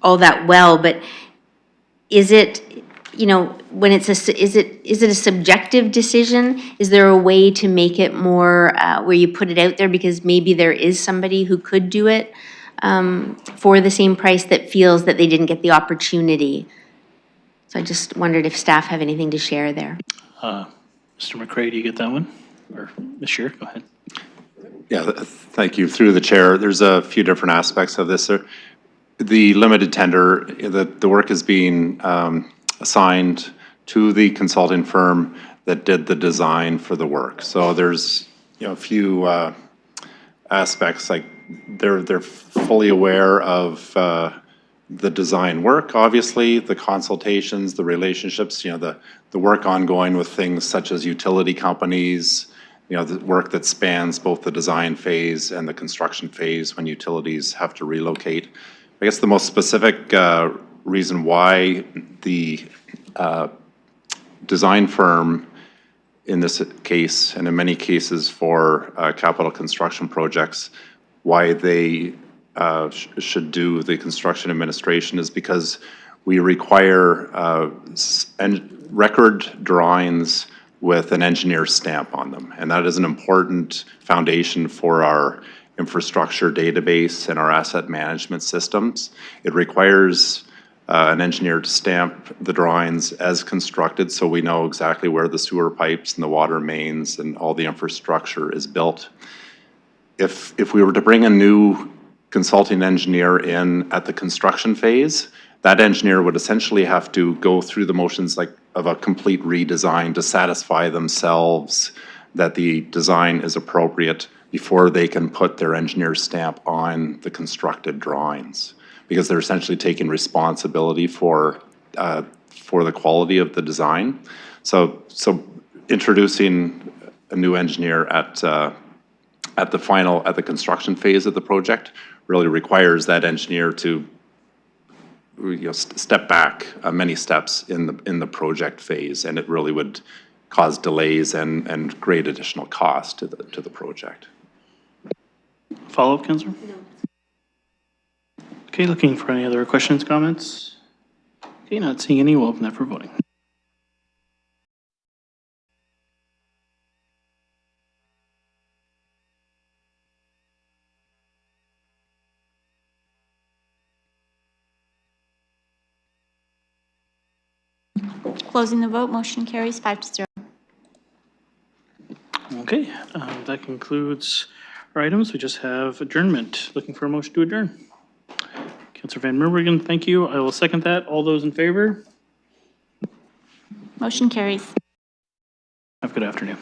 all that well, but is it, you know, when it's is it a subjective decision? Is there a way to make it more where you put it out there because maybe there is somebody who could do it for the same price that feels that they didn't get the opportunity? So I just wondered if staff have anything to share there. Mr. McCray, do you get that one? Or Ms. Scheer, go ahead. Yeah, thank you. Through the chair, there's a few different aspects of this. The limited tender, the work is being assigned to the consulting firm that did the design for the work. So there's, you know, a few aspects, like they're fully aware of the design work, obviously, the consultations, the relationships, you know, the work ongoing with things such as utility companies, you know, the work that spans both the design phase and the construction phase when utilities have to relocate. I guess the most specific reason why the design firm in this case, and in many cases for capital construction projects, why they should do the construction administration is because we require record drawings with an engineer's stamp on them. And that is an important foundation for our infrastructure database and our asset management systems. It requires an engineer to stamp the drawings as constructed so we know exactly where the sewer pipes and the water mains and all the infrastructure is built. If we were to bring a new consulting engineer in at the construction phase, that engineer would essentially have to go through the motions like of a complete redesign to satisfy themselves that the design is appropriate before they can put their engineer's stamp on the constructed drawings, because they're essentially taking responsibility for the quality of the design. So introducing a new engineer at the construction phase of the project really requires that engineer to, you know, step back many steps in the project phase, and it really would cause delays and great additional cost to the project. Follow-up, Councillor? No. Okay, looking for any other questions, comments? Okay, not seeing any, we'll open that for voting. Closing the vote, motion carries 5-0. Okay, that concludes our items. We just have adjournment. Looking for a motion to adjourn. Councillor Van Meerwegen, thank you. I will second that. All those in favor? Motion carries. Have a good afternoon.